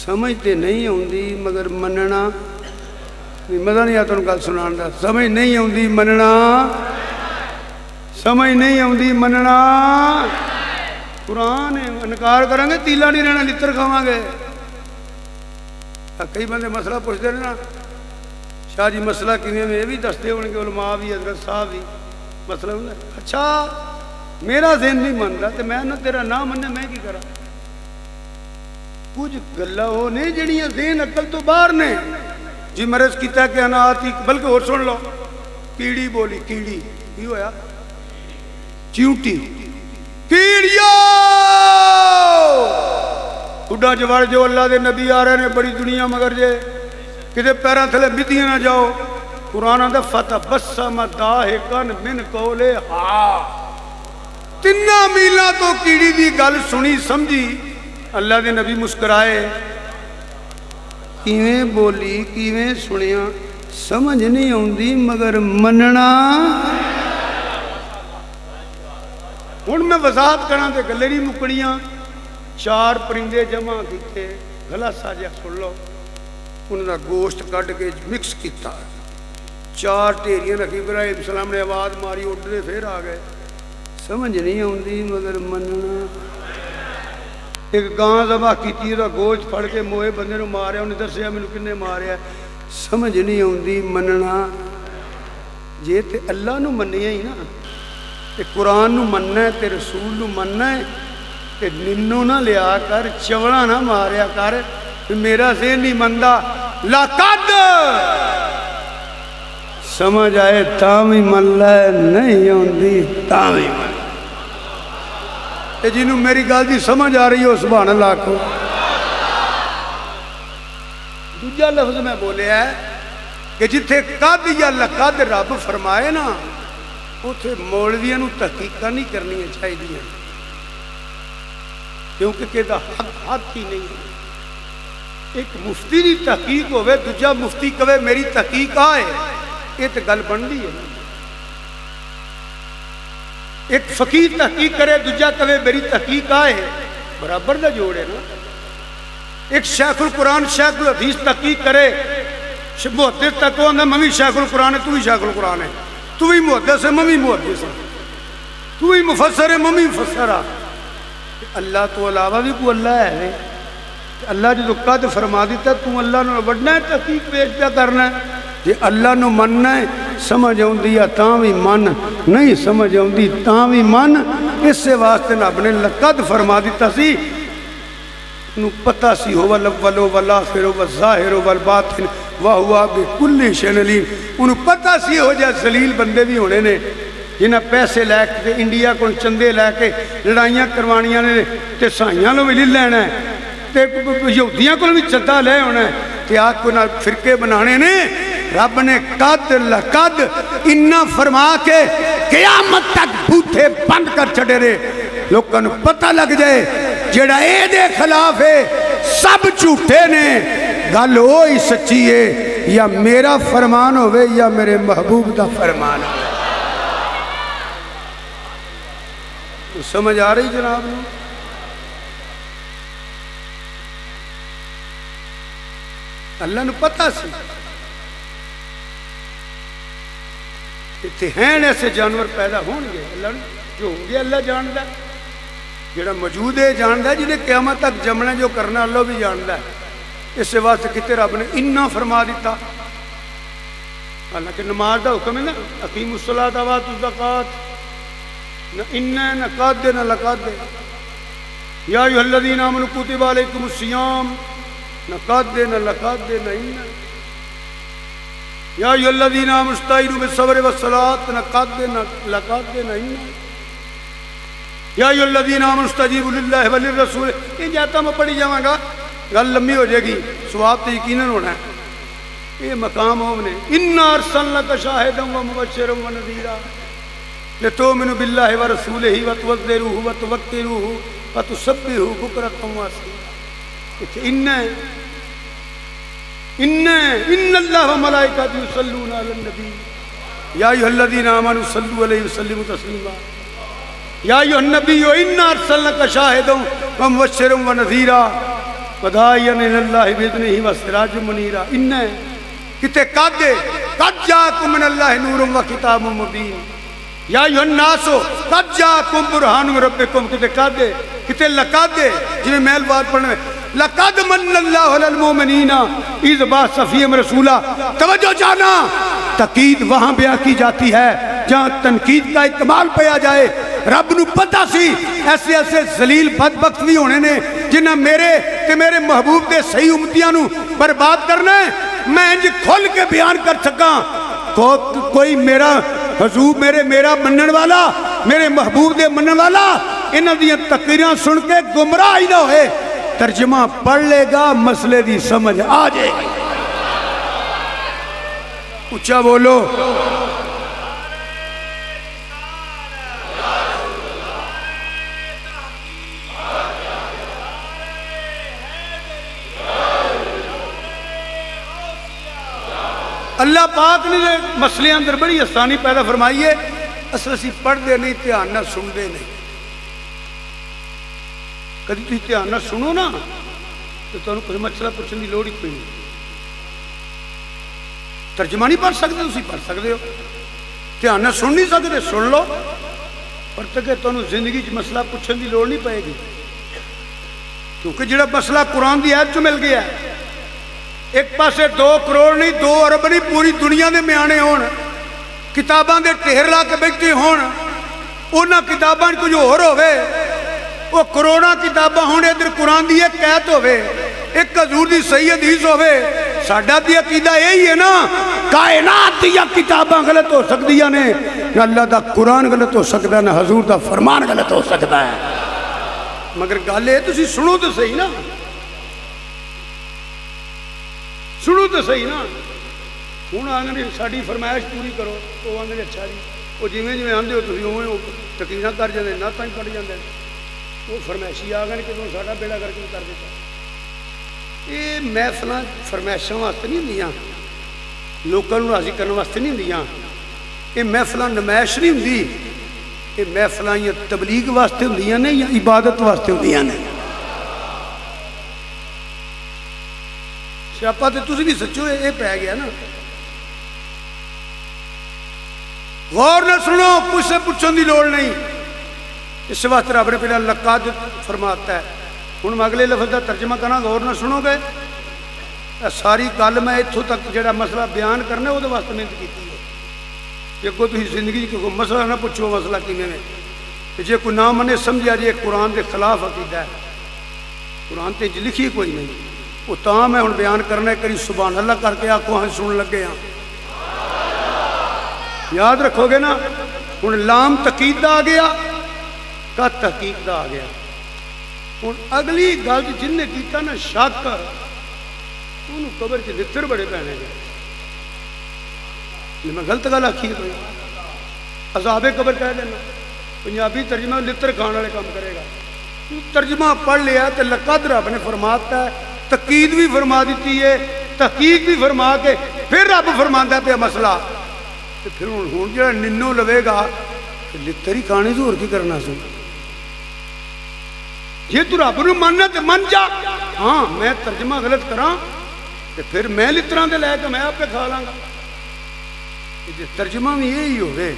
سمجھتے نہیں ہوندی مگر مننا مزہ نہیں آتا ان گل سنان دا سمجھ نہیں ہوندی مننا سمجھ نہیں ہوندی مننا قرآن ہے انکار کریں گے تیلا نہیں رہنا لتر کھاواں گے. کئی بندے مسئلہ پوچھتے ہیں نا شاہ جی مسئلہ کیویں میں بھی دستے ہونے کے علماء بھی حضرت صاحب بھی مسئلہ ہوتا ہے اچھا میرا ذہن نہیں منتا تو میں نہ تیرا نہ مننے میں کی کرا کچھ گلا وہ نہیں جڑیاں ذہن عقل تو باہر نے جی مرض کیتا کہ انا آتی بلکہ اور سن لو کیڑی بولی کیڑی کی ہویا چیونٹی کیڑیو اڈا جوار جو اللہ دے نبی آ رہے ہیں بڑی دنیا مگر جے کدے پیران تھلے بدیاں نہ جاؤ قرآن آندہ فتبسم ضاحکا من قولہا تنہ میلہ تو کیڑی دی گل سنی سمجھی اللہ دے نبی مسکرائے کیویں بولی کیویں سنیا سمجھ نہیں ہوندی مگر مننا ہن میں وضاحت کرنا تے گلے نہیں مکڑیاں چار پرندے جمع کیتے گلا ساجا سن لو انہوں نے گوشت کٹ کے مکس کیتا چار ٹیریاں رکھی ابراہیم السلام نے آواز ماری اڈے پھر آ گئے سمجھ نہیں آتی مگر مننا ایک گاں ذبح کی گوشت پھڑ کے موئے بندے نو ماریا انہیں دسیا مینوں کنے ماریا سمجھ نہیں آتی مننا جے تے اللہ نو منیا ہی نا تے قرآن نو مننا ہے تے رسول نو مننا ہے تے ننو نہ لیا کر چوڑا نہ ماریا کر میرا ذہن نہیں مندا لقد سمجھ آئے تاوی من لے نہیں ہوندی تاوی من تے جنہوں میری گل دی سمجھ آ رہی ہو سبحان اللہ کو دوجا لفظ میں بولے ہے کہ جتھے قد یا لقد رب فرمائے نا اتھے مولویاں نو تحقیقہ نہیں کرنی چاہیے کیونکہ کہتا حق ہی نہیں ایک مفتی دی تحقیق ہوئے دوجا مفتی کہے میری تحقیق آئے یہ تو گل بن دی ہے ایک فقیر تحقیق کرے دوجا کہے میری تحقیق آئے برابر دا جوڑے نا ایک شیخ القرآن شیخ الحدیث تحقیق کرے محدث تک وہ ممی شیخ القرآن ہے تو ہی شیخ القرآن ہے تو ہی محدث ہے ممی محدث ہے تو ہی مفسر ہے ممی مفسر ہے اللہ تو علاوہ بھی کوئی اللہ ہے اللہ جو قد فرما دیتا تو اللہ نو وڈنا ہے تحقیق پیش پہ کرنا ہے جی اللہ نو مننا ہے سمجھ آؤندی یا تاں بھی من نہیں سمجھ آؤندی تاں بھی من اس سے واسطے رب نے لقد فرما دیتا سی نو پتہ سی ہو الاول والآخر والظاہر والباطن وہو بکل شیء علیم انہوں پتہ سی ہو جائے ذلیل بندے بھی ہونے نے جنہیں پیسے لے کے انڈیا کو چندے لے کے لڑائیاں کروانیاں نے تے سائیاں لو بھی لے لینا ہے تے یہودیاں کو بھی چندہ لے ہونا ہے تے آج کو نہ فرقے بنانے نے رب نے قد لقد انہا فرما کے قیامت تک بوتھے بند کر چھڑے رہے لوگوں نے پتہ لگ جائے جڑا اے دے خلاف ہے سب جھوٹے نے گل ہوئی سچی ہے یا میرا فرمان ہوئے یا میرے محبوب دا فرمان ہوئے سمجھ آ رہی جناب نے اللہ نے پتہ سی اتنے ہیں ایسے جانور پیدا ہوں گے اللہ نے جو ہوں گے اللہ جاندہ ہے جڑا موجود ہے جاندہ ہے جنہیں قیامت تک جمنا جو کرنا اللہ بھی جاندہ ہے اس سے واسطے کہتے رب نے انہا فرما دیتا اللہ کہ نماز دا حکم ہے نا اقیم الصلاۃ وآتوا الزکاۃ نہ انہ نہ قد نہ لقد یا ایھا الذین آمنوا کتب علیکم الصیام نہ قد نہ لقد نہ انہ یا ایھا الذین آمنوا استعینوا بالصبر والصلاۃ نہ قد نہ لقد نہ انہ یا ایھا الذین آمنوا استجیبوا للہ وللرسول یہ جاتا میں پڑھی جاواں گا گل لمبی ہو جائے گی، سواب تو یقیناً ہونا ہے۔ یہ مقام ہو نے اِنَّا أَرْسَلْنَاكَ شَاهِدًا وَمُبَشِّرًا وَنَذِيرًا لِتُؤْمِنُوا بِاللَّهِ وَرَسُولِهِ وَتُعَزِّرُوهُ وَتُوَقِّرُوهُ وَتُسَبِّحُوهُ بُكْرَةً وَأَصِيلًا۔ إِنَّ اللَّهَ وَمَلَائِكَتَهُ يُصَلُّونَ عَلَى النَّبِيِّ يَا أَيُّهَا الَّذِينَ آمَنُوا صَلُّوا عَلَيْهِ وَسَلِّمُوا تَسْلِيمًا يَا أَيُّهَا النَّبِيُّ إِنَّا أَرْسَلْنَاكَ شَاهِدًا وَمُبَشِّرًا وَنَذِيرًا وَدَاعِيًا إِلَى اللَّهِ بِإِذْنِهِ وَسِرَاجًا مُنِيرًا کتے قد جاءکم من اللہ نور و کتاب مبین یا ایھا الناس قد جاءکم برہان من ربکم کتے قد کتے لقد جی میل بات پڑھنے لقد من اللہ علی المومنین اذ بعث فیہم رسولا۔ توجہ جانا، تقید وہاں بیان کی جاتی ہے جہاں تنقید کا احتمال پیا جائے۔ رب نو پتہ سی ایسے ایسے ذلیل بدبخت بھی ہونے نے جنہاں میرے تے میرے محبوب دے صحیح امتیاں نو برباد کرنا ہے۔ میں انج کھل کے بیان کر سکاں کوئی میرا حضور میرا منن والا میرے محبوب دے منن والا انہاں دیاں تقریراں سن کے گمراہ ہی نہ ہوئے۔ ترجمہ پڑھ لے گا مسئلے دی سمجھ آ جائے گی۔ اچھا بولو۔ اللہ پاک نے مسئلے اندر بڑی آسانی پیدا فرمائی ہے۔ اصل اسی پڑھ دے نہیں، دھیان نہ سن دے نہیں۔ کدی تھی دھیان نہ سنو نا تو تمہیں کوئی مسئلہ پوچھنے کی لوڑ ہی کوئی نہیں۔ ترجمہ نہیں پڑھ سکتے، تسی پڑھ سکتے ہو۔ دھیان نہ سن نہیں سکتے، سن لو، پر تک تمہیں زندگی چ مسئلہ پوچھنے کی لوڑ نہیں پائے گی، کیونکہ جڑا مسئلہ قرآن دی آیت چ مل گیا ہے۔ ایک پاسے 2 کروڑ نہیں 2 ارب نہیں پوری دنیا دے میانے ہون، کتاباں دے ٹھہر لا کے بیٹھے ہون، انہاں کتاباں کچھ اور ہوئے، وہ کروڑاں کتاباں ہونے ادھر قرآن دی ایک قید ہوئے، ایک حضور دی صحیح حدیث ہوئے۔ ساڈا دی عقیدہ یہی ہے نا، کائنات دی کتاباں غلط ہو سکتی ہیں نے، نہ اللہ دا قرآن غلط ہو سکتا ہے، نہ حضور دا فرمان غلط ہو سکتا ہے۔ مگر گل ہے تسی سنو تو صحیح نا، سنو تو صحیح نا۔ ہوں آنگے ساری فرمائش پوری کرو، وہ آنگے اچھا جی، وہ جویں جویں آندے ہو تسی اوویں تقریراں کر جاندے، نعتاں ہی پڑھ جاندے، وہ فرمائشی آ گئے کہ تم ساڈا بیڑا کر کے کر دیتا۔ یہ محفلاں فرمائشاں واسطے نہیں ہوندیاں، لوکاں نوں راضی کرنے واسطے نہیں ہوندیاں، یہ محفلاں نمائش نہیں ہوندی، یہ محفلاں یا تبلیغ واسطے ہوندیاں نے یا عبادت واسطے ہوندیاں نے۔ سیاپا تے تسی بھی سچو یہ پی گیا نا۔ غور نہ سنو، کچھ سے پوچھنے کی لوڑ نہیں۔ اس واسطے رب نے پہلے لقد فرماتا ہے۔ ہوں میں اگلے لفظ کا ترجمہ کرنا، غور نہ سنو گے ساری گل میں اتوں تک جڑا مسئلہ بیان کرنا وہ واسطے محنت کی ہے کہ اگوں تھی زندگی کوئی مسئلہ نہ پوچھو مسئلہ کیویں ہے، جے کوئی نہ منے سمجھا جی قرآن کے خلاف عقیدہ ہے، قرآن تے لکھی کوئی نہیں، وہ تاں میں ہوں بیان کرنا کری سبحان اللہ کر کے آکھو ہاں سن لگے ہاں۔ یاد رکھو گے نا، ہوں لام تقید دا آ گیا، کا تحقیق دا آ گیا۔ ہوں اگلی گل جن نے کیتا نا شک، انہوں قبر چ لتر بڑے پینے گئے۔ میں غلط گل آخی ہے کوئی، عذاب قبر کہہ دینا، پنجابی ترجمہ لتر کھان والے کام کرے گا۔ ترجمہ پڑھ لیا تو لقد رب نے فرماتا ہے، تقید بھی فرما دیتی ہے، تحقیق بھی فرما کے پھر رب فرماتا ہے پہ مسئلہ، تو پھر ہوں جڑا ننو لوے گا لتر ہی کھانے سے اور کی کرنا سو، جی تو رب نو مننا تو من جا، ہاں میں ترجمہ غلط کراں تو پھر میں لتراں دے لے کے میں آپ پہ کھا لاں گا۔ جی ترجمہ بھی یہی ہوئے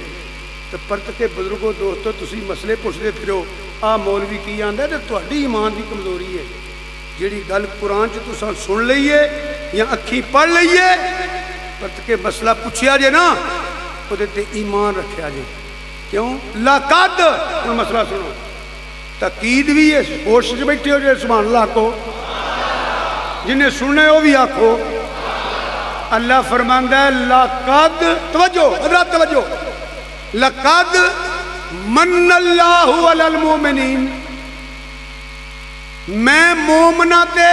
تو پرت کے بزرگوں دوستو تسی مسئلے پوچھتے پھرو آ مولوی کی آندا ہے تو تہاڈی ایمان دی کمزوری ہے، جیڑی گل قرآن چ تساں سن لئیے یا اکھی پڑھ لئیے پرت کے مسئلہ پوچھیا جے نا وہ تے ایمان رکھیا جے، کیوں لقد ہن مسئلہ سنو، تقید بھی ہے، ہوش سے بیٹھے ہو جائے سبحان اللہ کو، جنہیں سننے ہو بھی آکھو۔ اللہ فرماندہ ہے لقد، توجہ حضرات توجہ، لقد من اللہ علی المومنین، میں مومنہ تے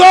2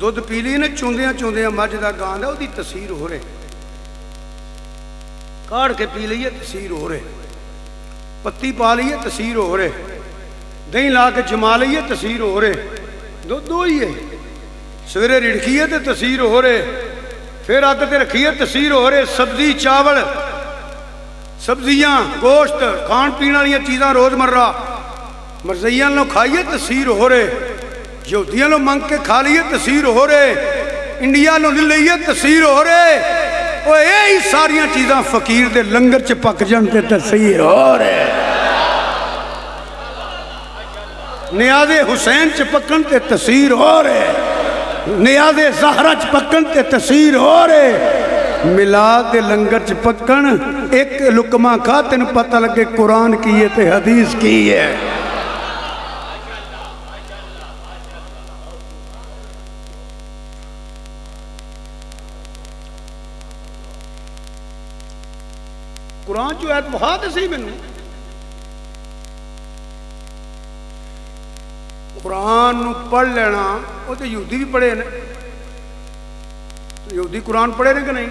دودھ پی لی نے چوندیاں چوندیاں مجھ دا گاں دا دی تسیر ہو رہے، کاڑ کے پی لئیے تسیر ہو رہے، پتی پا لئیے تسیر ہو رہے، دہی لا کے جما لئیے تسیر ہو رہے، دودھ دو ہی ہے، سویرے رڑکیے تے تسیر ہو رہے، پھر آتے تے رکھیے تسیر ہو رہے، سبزی چاول سبزیاں گوشت کھان پینا والیاں چیزاں روز مرہ مرزیاں لو کھائیے تسیر ہو رہے، یہودیاں لو منگ کے کھا لیے تسیر ہو رہے، انڈیا لو لئیے تسیر ہو رہے، وہ یہی ساریاں چیزاں فقیر دے لنگر چ پک جان تے تسیر ہو رہے، نیاز حسین چ پکن تے تسیر ہو رہے، نیاز زہرہ چ پکن تے تسیر ہو رہے، میلاد دے لنگر چ پکن ایک لقمہ کھا تین پتہ لگے قرآن کی ہے تے حدیث کی ہے۔ قرآن جو ایت بہت سی میں قرآن پڑھ لینا، وہ تو یہودی بھی پڑھے نا، یہودی قرآن پڑھے نا کہ نہیں؟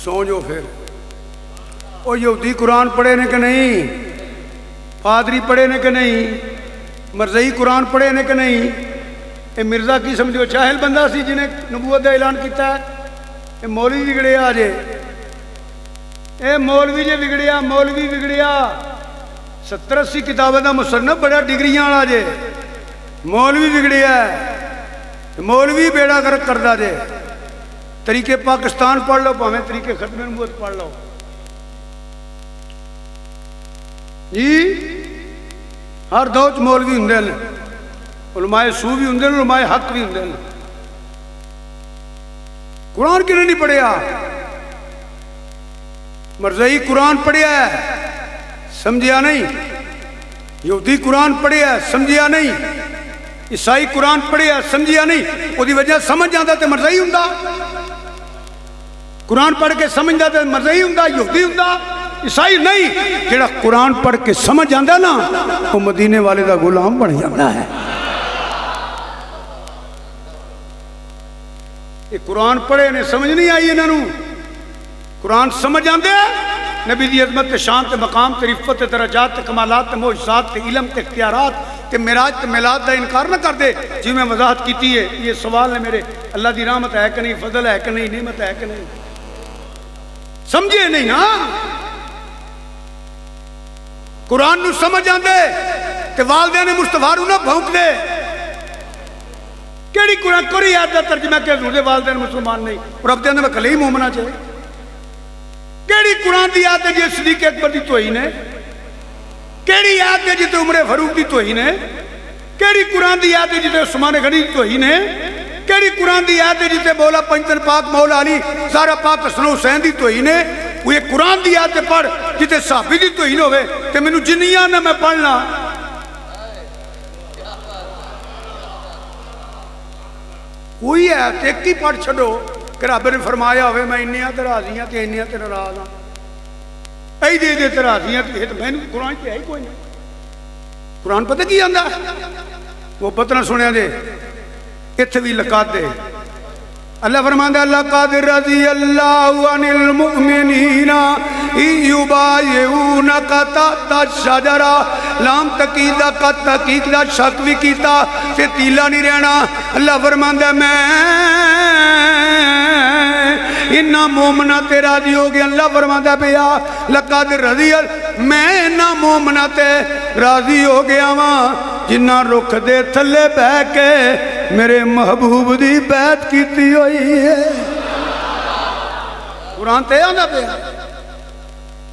سو جو پھر وہ یہودی قرآن پڑھے نا کہ نہیں؟ پادری پڑھے نا کہ نہیں؟ مرزئی قرآن پڑھے نا کہ نہیں؟ اے مرزا کی سمجھو جاہل بندہ سی جنہیں نبوت دا اعلان کیتا ہے، اے مولوی بگڑے آجے، اے مولوی جے بگڑیا، مولوی بگڑیا، 70-80 کتابیں دا مصنف بڑا ڈگریاں آڑا جے، مولوی بگڑیا ہے، مولوی بیڑا گرک کردہ جے، طریقے پاکستان پڑھ لو پاہمیں طریقے ختم نبوت پڑھ لو، جی ہر دوچ مولوی ہندے لیں، علماء سو بھی ہندے لیں، علماء حق بھی ہندے لیں، قرآن کیوں نہیں پڑھیا؟ مرزئی قرآن پڑھیا ہے سمجھیا نہیں، یہودی قرآن پڑھیا ہے سمجھیا نہیں، عیسائی قرآن پڑھیا ہے سمجھیا نہیں، وہ دی وجہ سمجھ جاندہ تے مرزئی ہندہ، قرآن پڑھ کے سمجھ جاندہ تے مرزئی ہندہ، یہودی ہندہ، عیسائی نہیں، جیڑا قرآن پڑھ کے سمجھ جاندہ نا وہ مدینے والے دا غلام بن جانا ہے۔ یہ قرآن پڑھے نے سمجھ نہیں آئی انہوں، قرآن سمجھ آندے نبی دی عظمت تے شان تے مقام تے رفت تے درجات تے کمالات تے معجزات تے علم تے اختیارات تے معراج تے میلاد دا انکار نہ کر دے، جی میں وضاحت کیتی ہے، یہ سوال ہے میرے، اللہ دی رحمت ہے کہ نہیں، فضل ہے کہ نہیں، نعمت ہے کہ نہیں، سمجھے نہیں نا؟ قرآن نو سمجھ آندے تے والدین مصطفیٰ نہ بھونک دے، کیڑی قرآن کوئی آیت دا ترجمہ کہ حضور دے والدین مسلمان نہیں اور اب دے اندر میں کلے ہی مومنہ چاہے، کیڑی قرآن دی آیت ہے جی صدیق اکبر دی توہین ہے، کیڑی آیت ہے جی عمر فاروق دی توہین ہے، کیڑی قرآن دی آیت ہے جی عثمان غنی دی توہین ہے، کیڑی قرآن دی آیت ہے جی مولا پنجتن پاک مولا علی زہرا پاک حسن حسین دی توہین ہے، وہ یہ قرآن دی آیت پڑھ جتے صحابی دی توہین ہوئے تے میں نو جنیاں نہ میں پڑھنا، کوئی آیت ایک ہی پڑھ چھڑو کہ رب نے فرمایا ہوئے میں انیاں تے راضیاں تے انیاں تے ناراض ہاں، اے دے دے تے راضیاں تے میں نے قرآن تے ہے کوئی نہیں، قرآن پتہ کی آندہ وہ پتہ نہ سنیا دے اتھے بھی لکات دے، اللہ فرماندہ لقد رضی اللہ عن المؤمنین یبایعونک تحت الشجرہ، لام تقیدہ قد تقیدہ شک بھی کیتا تے تیلہ نہیں رہنا، اللہ فرماندہ میں انہا مومنہ تے راضی ہو گیا، اللہ فرماندہ بیا لقد رضی میں انہا مومنہ تے راضی ہو گیا وہاں جنہاں رکھ دے تھلے بہ کے میرے محبوب دی بیعت کیتی ہوئی ہے، قرآن تے آنا پہ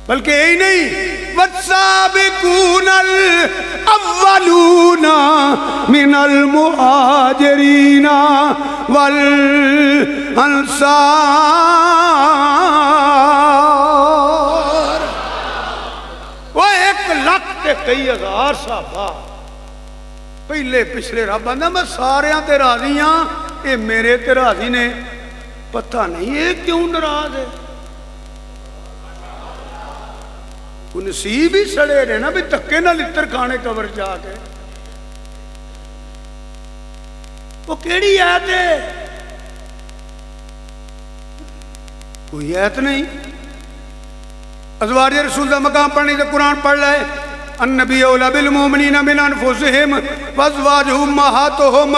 بلکہ یہی نہیں، وَالسَّابِقُونَ الْأَوَّلُونَ مِنَ الْمُهَاجِرِينَ وَالْأَنصَارِ، وہ 1,00,000 تے کئی ہزار صحابہ پہلے پچھلے رب آندہ میں ساریاں تے راضی ہاں، اے میرے تے راضی نے، پتہ نہیں یہ کیوں ناراض ہے، کوئی نصیب ہی سڑے رہے نا بھی تکے نہ لتر کھانے قبر جا کے، وہ کیڑی آیت ہے؟ کوئی آیت نہیں۔ ازواج رسول کا مقام پڑھنے تو قرآن پڑھ لائے، النبی اولا بالمومنین من انفسہم وازواجہ امہاتہم۔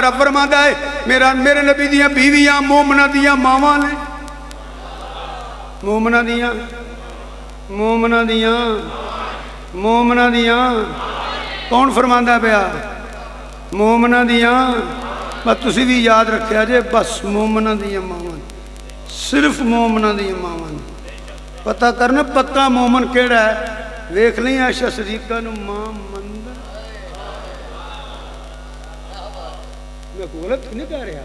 رب فرماتا ہے میرے نبی دیاں بیویاں مومنہ دیاں ماواں نے، مومنہ دیاں مومنہ دیاں مومنہ دیاں، کون فرماندا پیا؟ مومنہ دیاں۔ بس تسی بھی یاد رکھیا جے، بس مومنہ دیاں ماواں، صرف مومنہ دیاں ماواں۔ پتہ کرنا پکا مومن کیڑا ہے؟ ویکھ لیں عائشہ صدیقہ نو ماں مندا۔ میں کو غلط نہیں کہہ رہا،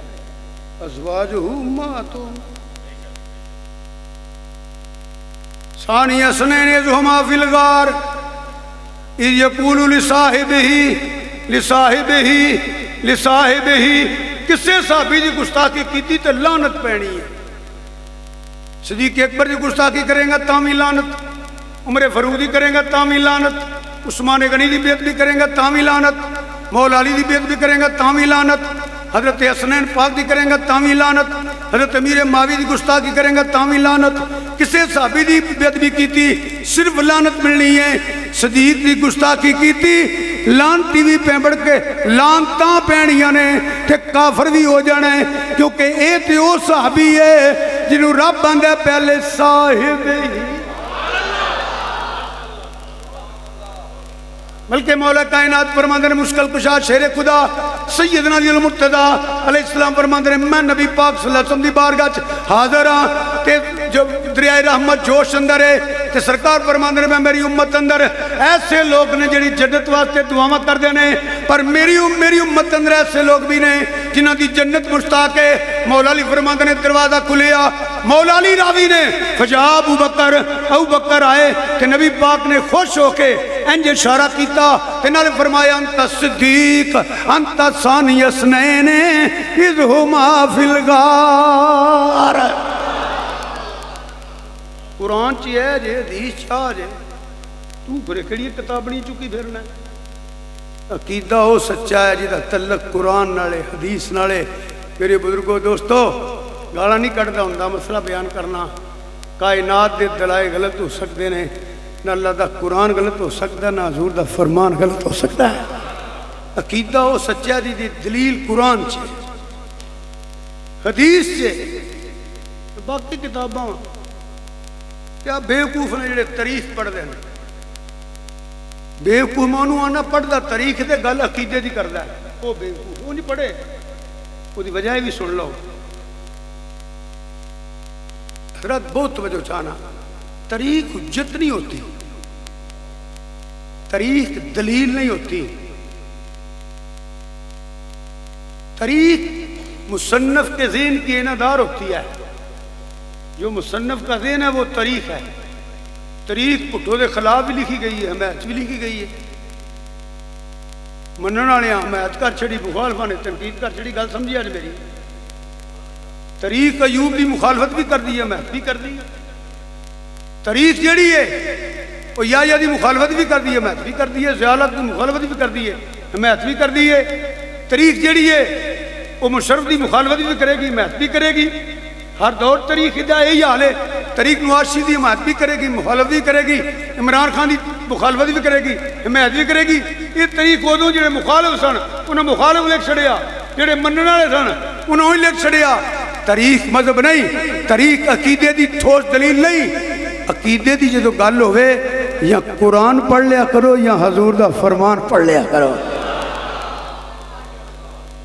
ازواجہ امہاتہم۔ ثانی اثنین اذ ہما فی الغار اذ یقول لصاحبہ کسے صحابی دی گستاخی کیتی تے لعنت پینی ہے۔ صدیق اکبر دی گستاخی کریں گا تاں بھی لعنت، عمر فاروق دی کریں گا تاں بھی لعنت، عثمان غنی دی بیعت بھی کریں گا تاں بھی لعنت، مولا علی دی بیعت بھی کریں گا تاں بھی لعنت، حضرت حسنین پاک دی کریں گا تاں بھی لعنت، حضرت امیر معاویہ دی گستاخی کریں گا تاں بھی لعنت۔ کسے صحابی دی بیعت بھی کیتی صرف لعنت ملنی ہے۔ صدیق دی گستاخی کیتی لعنتی بھی پہ کے لعنتاں پینیاں نے تے کافر بھی ہو جانا ہے، کیونکہ اے تے او صحابی ہے جنہوں رب آندا پہلے صاحب ہی، بلکہ مولا کائنات فرماندے نے مشکل کشا شیر خدا سیدنا علی المرتضیٰ علیہ السلام فرماندے نے میں نبی پاک صلی اللہ علیہ وسلم دی بارگاہ حاضر ہاں تے جو دریائے رحمت جوش اندر ہے تے سرکار فرماندے نے میں میری امت اندر ایسے لوگ نے جڑی جنت واسطے دعاواں کردے نے، پر میری امت اندر ایسے لوگ بھی نے جنہاں دی جنت مشتاق ہے۔ مولا علی فرماندے نے دروازہ کھلیا، مولا علی راوی نے فجا ابو بکر آئے کہ نبی پاک نے خوش ہو کے انج اشارہ کیتا تے نال فرمایا انت صدیق انت ثانی اثنین اذ ہما فی الغار۔ قرآن چی ہے جے، حدیث چاہ جے، تو پھر کڑی کتاب نہیں چکی پھرنا ہے۔ عقیدہ ہو سچا ہے جیدہ تعلق قرآن نالے حدیث نالے۔ میرے بزرگوں دوستو گالا نہیں کٹدا ہوندا، مسئلہ بیان کرنا، کائنات دے دلائل غلط ہو سکتے ہیں، نہ اللہ دا قرآن غلط ہو سکتا ہے، نہ حضور دا فرمان غلط ہو سکتا ہے۔ عقیدہ ہو سچا دی دلیل قرآن چھے، حدیث چھے، باقی کتاباں کیا بیوقوف نے جڑے تاریخ پڑھ دیں، بیوقوف مانو آنا پڑھ دا تاریخ دے گل عقیدے دی کردہ ہے، وہ بیوقوف وہ نہیں پڑھے، وہ دی وجہ بھی سن لو۔ حضرت بہت توجہ چاہنا، تاریخ حجت نہیں ہوتی، تاریخ دلیل نہیں ہوتی، تاریخ مصنف کے ذہن کی انعدار ہوتی ہے۔ جو مصنف کا ذہن ہے وہ تاریخ ہے۔ تاریخ پٹھوں دے خلاف بھی لکھی گئی ہے، حمایت بھی لکھی گئی ہے، منن والے حمایت کر چھڑی، مخالفاں نے تنقید کر چھڑی، گل سمجھی اج میری۔ تاریخ ایوب دی مخالفت بھی کر دی ہے، حمایت بھی کر دی ہے۔ تاریخ جیڑی ہے وہ یا دی مخالفت بھی کر دی ہے، حمایت بھی کر دی ہے، زیالت دی مخالفت بھی کر دی ہے، حمایت بھی کر دی ہے۔ تاریخ جیڑی ہے وہ مشرف دی مخالفت بھی کرے گی، حمایت بھی کرے گی۔ ہر دور تاریخ دا یہی حال ہے، تاریخ نواز شریف دی حمایت بھی کرے گی، مخالفت بھی کرے گی، عمران خان دی مخالفت بھی کرے گی، حمایت بھی کرے گی۔ یہ تاریخ ادوں جڑے مخالف سن انہیں مخالف لکھ چھڑیا، جڑے منن والے سن انہوں ہی لکھ چھڑیا۔ تاریخ مذہب نہیں، تاریخ عقیدے دی ٹھوس دلیل نہیں۔ عقیدے دی جدو گل ہوئے یا قرآن پڑھ لیا کرو یا حضور دا فرمان پڑھ لیا کرو۔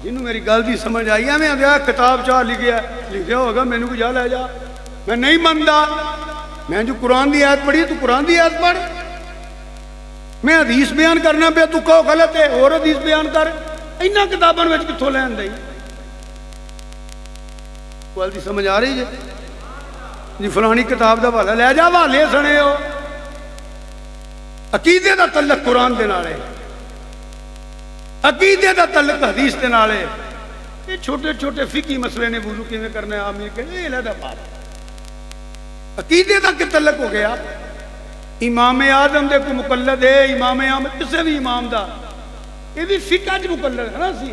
جنہوں میری گل دی سمجھ آئی ہے، میں آدھا کتاب چاہ لکھیا ہوگا، میں نے کو جا لے جا، میں نہیں ماندا۔ میں جو قرآن دی آیت پڑھی تو قرآن دی آیت پڑھ، میں حدیث بیان کرنا پہ تو کہو غلط ہے، اور حدیث بیان کر، اینا کتاباں وچ کتھوں لین دئی؟ گل دی سمجھ آ رہی ہے جی؟ فلانی کتاب دا حوالہ لے جا، حوالے سنے ہو۔ عقیدے دا تعلق قرآن دے نال ہے، عقیدے دا تعلق حدیث دے نال ہے۔ یہ چھوٹے چھوٹے فقہی مسئلے نے، وضو کیویں کرنا ہے، آمین کہ یہ علیحدہ بات۔ عقیدے دا کیا تعلق ہو گیا؟ امام اعظم دے کو مقلد ہے، امام احمد کسے بھی امام دا، یہ بھی فقہ چ مقلد ہے نا سی،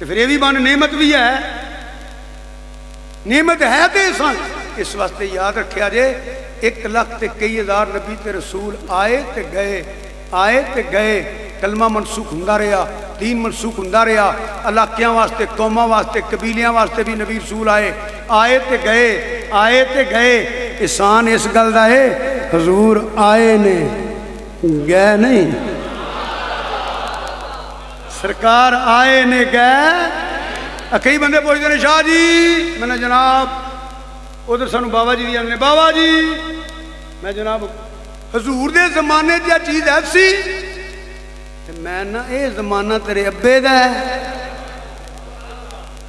تو پھر یہ بھی بن نعمت بھی ہے، نعمت ہے تے سن۔ اس واسطے یاد رکھیا جے 1,21,000 نبی تے رسول آئے تے گئے، آئے تے گئے، کلمہ منسوخ ہوندا رہا، دین منسوخ ہوندا رہا، علاقیاں واسطے، قوماں واسطے، قبیلیاں واسطے بھی نبی رسول آئے، آئے تے گئے، آئے تے گئے۔ احسان اس گل دا ہے حضور آئے نے گئے نہیں، سرکار آئے نے گئے۔ کئی بندے پوچھتے ہیں شاہ جی، میں نے جناب ادھر سانو بابا جی آنے بابا جی، میں جناب حضور دے زمانے دیا چیز ایسی، میں نا اے زمانہ تیرے ابے دا ہے،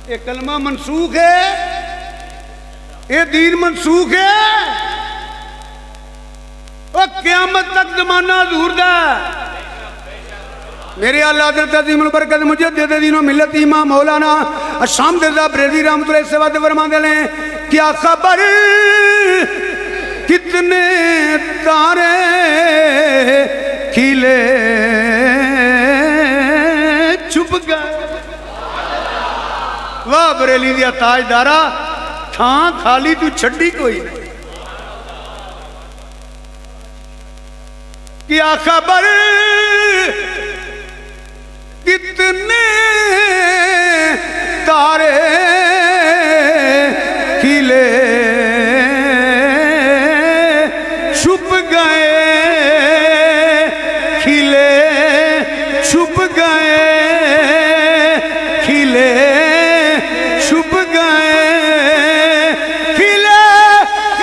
اے کلمہ منسوخ ہے، اے دین منسوخ ہے، اور قیامت تک زمانہ حضور دا ہے۔ میرے اللہ حضرت عظیم البرکت مجدد دین و ملت امام مولانا الشام رضا بریلوی رحمۃ اللہ سے بات فرماتے ہیں، کیا خبر کتنے تارے کھلے چھپ گئے۔ واہ بریلی دیا تاجدارا، تھان خالی تو چھڈی کوئی نہیں۔ کیا خبر کتنے تارے کھلے چھپ گئے، کھلے چھپ گئے، کھلے چھپ گئے، کھلے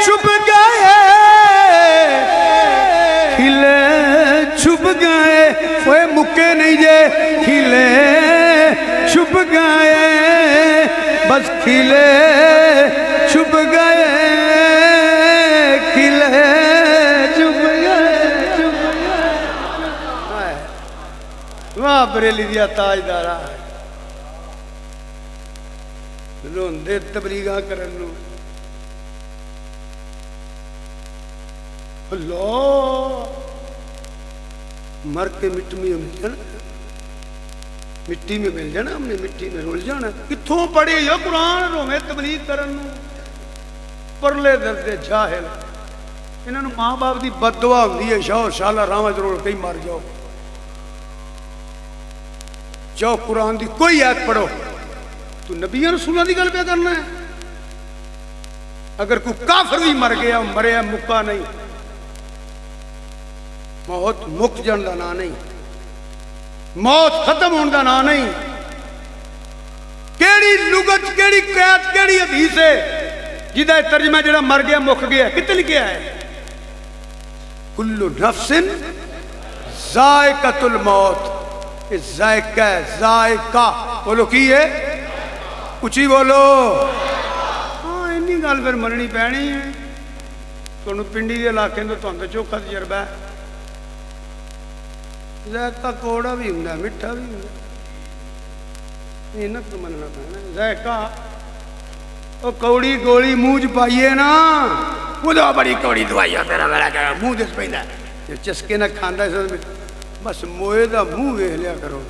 چھپ گئے، کھلے چھپ گئے۔ وہ مکے نہیں جے، کھلے چھپ گئے، بس کھلے چھپ گئے، کھلے چھپ گئے، چھپ گئے۔ واہ بریلی دیا تاجدارا، روندے تبلیغاں کرن نو۔ اللہ مر کے مٹی میں مل جانا، مٹی میں مل جانا، ہم نے مٹی میں رول جانا۔ کتھوں پڑھی یا قرآن روے تبلیغ کرن نو، پرلے درد جاہل۔ انہاں نوں ماں باپ دی بد دعا ہوندی ہے، شاہ شالا راواں ضرور کئی مر جاؤ، جاؤ قرآن دی کوئی آیت پڑھو۔ تو نبیوں رسولوں دی گل پہ کرنا ہے؟ اگر کوئی کافر بھی مر گیا، مریا مکا نہیں، موت مک جان دا نا نہیں، موت ختم ہون دا نا نہیں۔ کیڑی لغت، کیڑی قیات، کیڑی حدیث ہے جہاں ترجمہ جڑا مر گیا مک گیا؟ کتنے لکھیا ہے؟ کل نفس ذائقۃ الموت، ذائقہ ہے، ذائقہ بولو کی ہے؟ اچھی بولو۔ ہاں اینی گل پھر مننی پینی ہے۔ تمہیں پنڈی کے علاقے تو تمہیں چوکھا تجربہ ہے۔ ذائقہ کوڑا بھی ہوں، میٹھا بھی ہوں، یہ تو مننا پینا۔ ذائقہ وہ کوڑی گولی منہ چ پائیے نا، وہ بڑی کوڑی دوائی تیرا میرا کہا منہ دس پہ چسکے نہ کھانا، بس موئے دا منہ ویکھ لیا کرو۔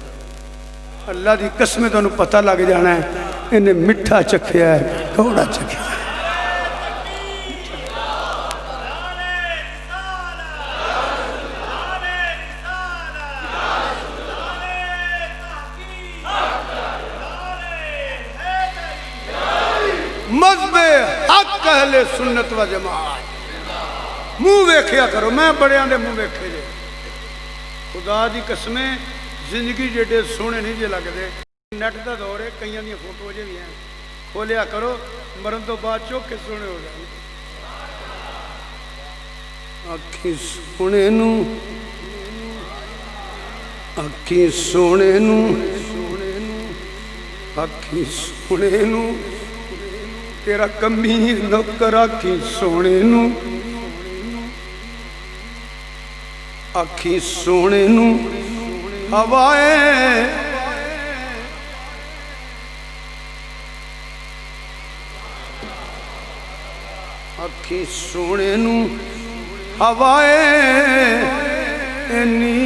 اللہ دی قسمیں تمہیں پتہ لگ جانا ہے انہیں میٹھا چکھیا ہے کوڑا چکھیا ہے۔ مذہب حق اہل سنت و جماعت، منہ ویکھیا کرو۔ میں بڑیاں دے منہ ویکھے جے، خدا دی قسمیں زندگی جیڈے سونے نہیں جے لگدے۔ نیٹ دا دور ہے، کئیاں دی فوٹو جے بھی ہیں، کھولیا کرو، مرن تو بعد چوک کے سونے ہو جائیں۔ آکھی سونے نو، آکھی سونے نو، آکھی سونے نو، تیرا کمی نوکر آکھی سونے نو، آکھی سونے نو ہوائے آکھی سونے نو ہوائے انی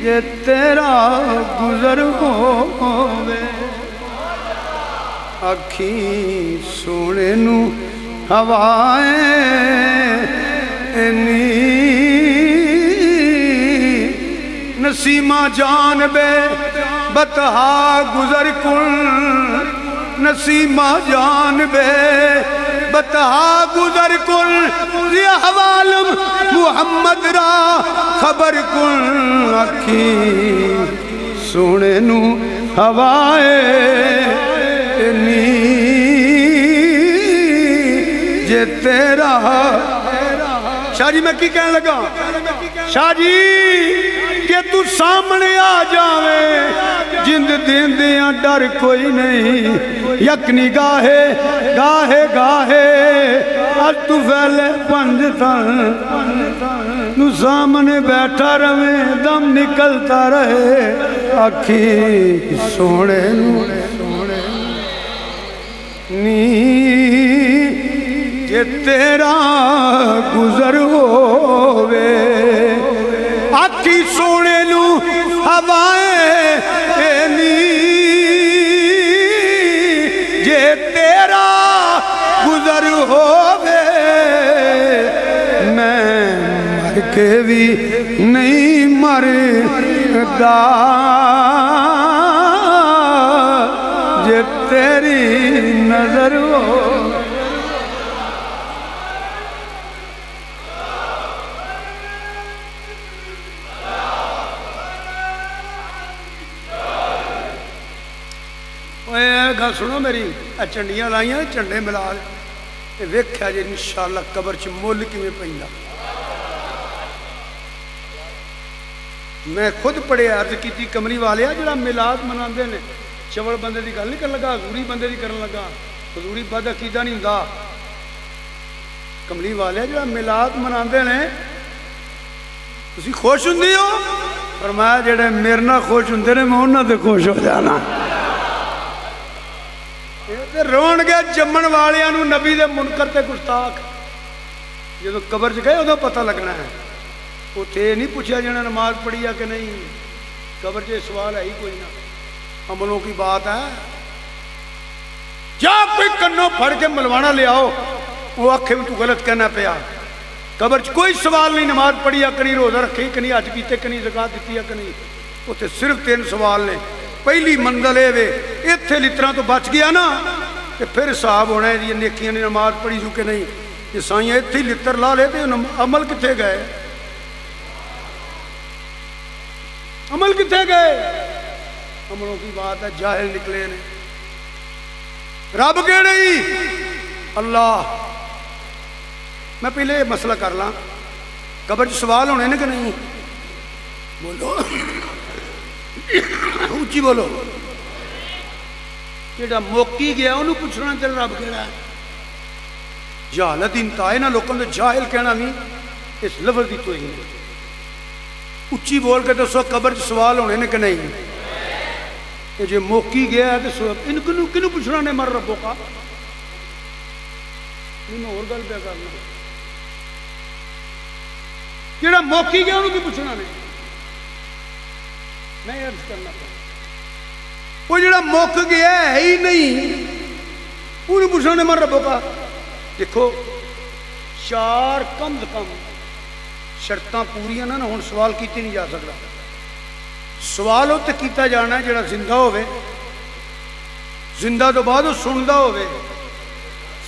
جے جے تیرا گزر ہووے اکھیں سونے نو ہوائیں انی نسیمہ جان بے بتہا گزر کن نسیمہ جان بے بتہا گزر کن یہ حوالم محمد را خبر کن اکھیں سونے نو ہوائے انی جے تیرا شاہ جی میں کی کہنے لگا شاہ جی کہ تو سامنے آ جاوے جند دین دیاں ڈر کوئی نہیں یک نگاہے گاہے گاہے آج تو پھیلے پنج تن تو سامنے بیٹھا رہے دم نکلتا رہے آکھی سوڑے نی جے تیرا گزر ہووے آکھی سونے نو ہوائیں نی جے تیرا گزر ہووے میں مر کے بھی نہیں مردا جے تیری نظر ہو گل سنو میری چنڈیاں لائیاں چنڈے ملا دے ویکھیا جی انشاءاللہ قبر چ مل کیویں پیندا میں خود پڑھے عرض کیتی کمری والے جڑا میلاد مناندے نے چوڑ بندے دی گل نہیں کرن لگا حضوری بندے دی کرن لگا حضوری بد عقیدہ نہیں ہوندا کملی والے جڑا میلاد مناندے نے تسی خوش ہوندے ہو فرمایا جڑے میرے نال خوش ہوندے نے میں انہاں تے خوش ہو جانا رون گے جمن والیاں نو نبی دے منکر تے گستاخ جدو قبر چ گئے ادو پتہ لگنا ہے اتنے نہیں پوچھا جانا نماز پڑھی ہے کہ نہیں قبر چ سوال ہے ہی کوئی نہ عملوں کی بات ہے جا کوئی کنوں پھڑ کے ملوانا لے آؤ وہ آکھے میں تو غلط کہنا پیا قبر چ کوئی سوال نہیں نماز پڑھی ہے کہ نہیں روزہ رکھی کہ نہیں حج کیتے کہ نہیں زکات دیتی ہے کہ نہیں اتنے صرف 3 سوال نے پہلی منزل اے وے ایتھے لتراں تو بچ گیا نا کہ پھر حساب ہونا ہے جی نیکیاں نے نماز پڑھی جو کہ نہیں یہ سائیں ایتھے لتر لا لے تے عمل کتنے گئے عمل کتنے گئے عملوں کی بات ہے جاہل نکلے نے رب کے نہیں اللہ میں پہلے یہ مسئلہ کر لاں قبر چ سوال ہونے نے کہ نہیں بولو اچھی بولو جیڑا موکی گیا انہوں پوچھنا تیرے رب کہڑا ہے جہالت انتہائی نہ لوگوں نے جاہل کہنا بھی اس لفظ دی تو ہی اچھی بول کے دسو قبر چ سوال ہونے نے کہ نہیں کہ جو موکی گیا ہے تو ان کنوں پوچھنا نے مر ربوں کا میں اور گل پہ کرنا جیڑا موکی گیا انہوں کی پوچھنا نے میں عرض کرنا پڑا وہ جڑا موک گیا ہے ہی نہیں انہوں پوچھنا نے مر ربوں کا دیکھو 4 کم از کم شرطاں پوریاں نہ ہن سوال کیتے نہیں جا سکتا سوال تے کیتا جانا ہے جڑا زندہ ہوئے زندہ تو بعد وہ سندا ہوئے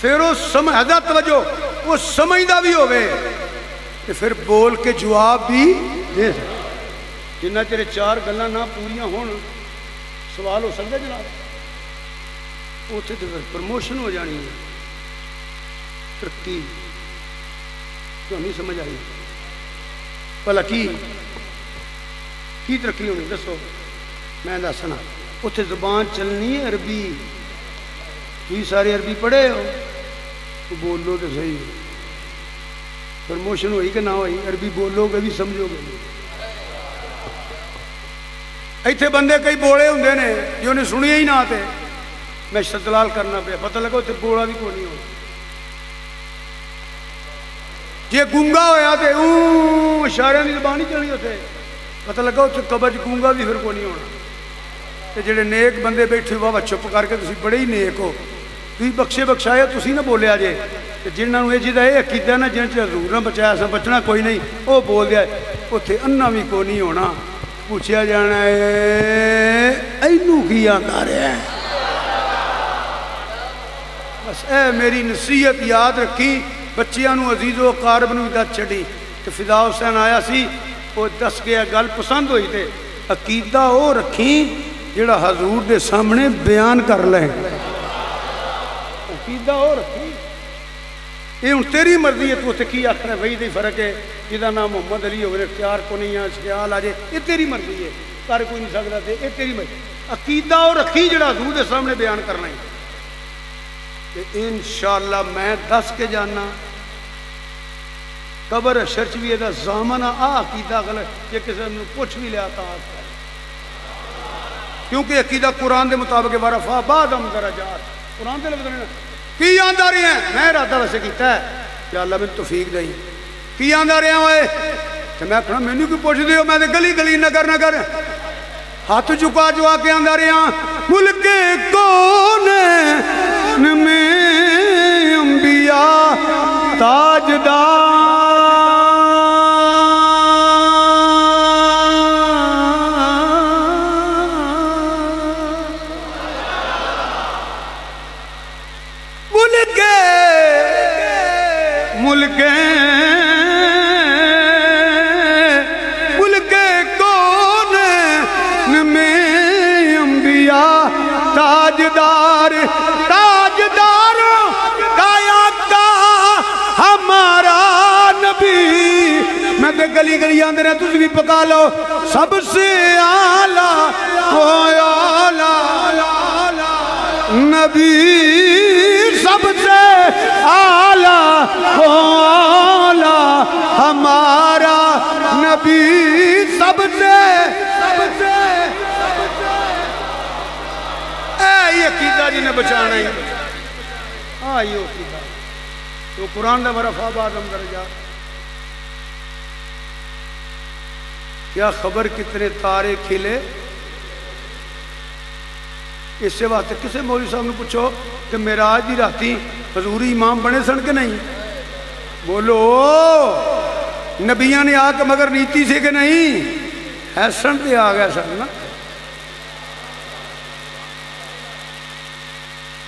پھر وہ سمجھدا توجہ وہ سمجھدا بھی ہوئے تے پھر بول کے جواب بھی دے سکتا جنہ تیرے 4 گلاں نہ پوریاں ہون سوال ہو سکتا جناب اتنے تو پھر پروموشن ہو جانی ہے ترقی تو نہیں سمجھ آئی بھلا کی ترقی ہونی دسو میں دسنا اتنے زبان چلنی ہے عربی تھی سارے عربی پڑھے ہو تو بولو تو صحیح پروموشن ہوئی کہ نہ ہوئی عربی بولو گے بھی سمجھو گے ایتھے بندے کئی بولے ہوندے نے جو نے سنیا ہی نہ آتے میں استدلال کرنا پیا پتہ لگا اتنے بولا بھی کوئی نہیں ہو جی گونگا ہویا تے اشارے کی زبان نہیں چلنی اتنے پتہ لگا اتنے قبر گونگا بھی پھر کو نہیں ہونا. تے جڑے نیک بندے بیٹھے بابا چپ کر کے تسی بڑے ہی نیک ہو, تسی بخشے بخشایا تسی نہ بولیا جے. جنہوں یہ جہاں یہ عقیدہ نا جن حضور نہ بچایا سا بچنا کوئی نہیں وہ بول دیا اتنے انا بھی کوئی نہیں ہونا. پوچھا جانا ہے اینو کی آتا رہا ہے. بس اے میری نصیحت یاد رکھی بچیاں نو عزیز و اقارب نو دس چڑی. کہ فدا حسین آیا سی وہ دس گیا گل پسند ہوئی تے عقیدہ وہ رکھی جڑا حضور دے سامنے بیان کر لیں. عقیدہ وہ رکھی یہ ہوں تیری مرضی ہے. تو اتنے کی آخر وہی دی فرق ہے جہاں نام محمد علی ہوئے اختیار کو نہیں ہے خیال آ جائے یہ تیری مرضی ہے کر کوئی نہیں سکتا تھے یہ تیری مرضی. عقیدہ وہ رکھی جڑا حضور دے سامنے بیان کرنا ہے. انشاءاللہ میں دس کے جانا قبر شرچ بھی یہ زامن عقیدہ غلط یہ کسی نے پوچھ بھی لیا تھا کیونکہ عقیدہ قرآن دے مطابق ورفع بعضهم درجات قرآن دے لفظ کی آندا رہے ہیں. میں ارادہ ویسے کیتا ہے یا اللہ میں توفیق دئی کی آندا رہے ہوئے تو میں کہنا مینوں کی پوچھ دیو میں گلی گلی نگر ہاتھ چکا چوا کے آندا رہے ہیں ملک کون میں انبیاء تاجدار ملک کون میں انبیاء تاجدار کایا کا ہمارا نبی. میں تے گلی گلی آندے رہے تجھ بھی پکا لو سب سے اعلیٰ نبی سب سے اعلیٰ ہمارا نبی سب سے یہ عقیدہ جی نے بچانا ہی ہاں یہ عقیدہ تو قرآن دا ورفع بعضهم درجات. کیا خبر کتنے تارے کھلے. اس سے واسطے کسے مولوی صاحب نے پوچھو کہ معراج دی راتی حضور امام بنے سن کہ نہیں. بولو نبیاں نے آ کے مگر نیتی سے کہ نہیں ہے سن تے آ گیا سن نا.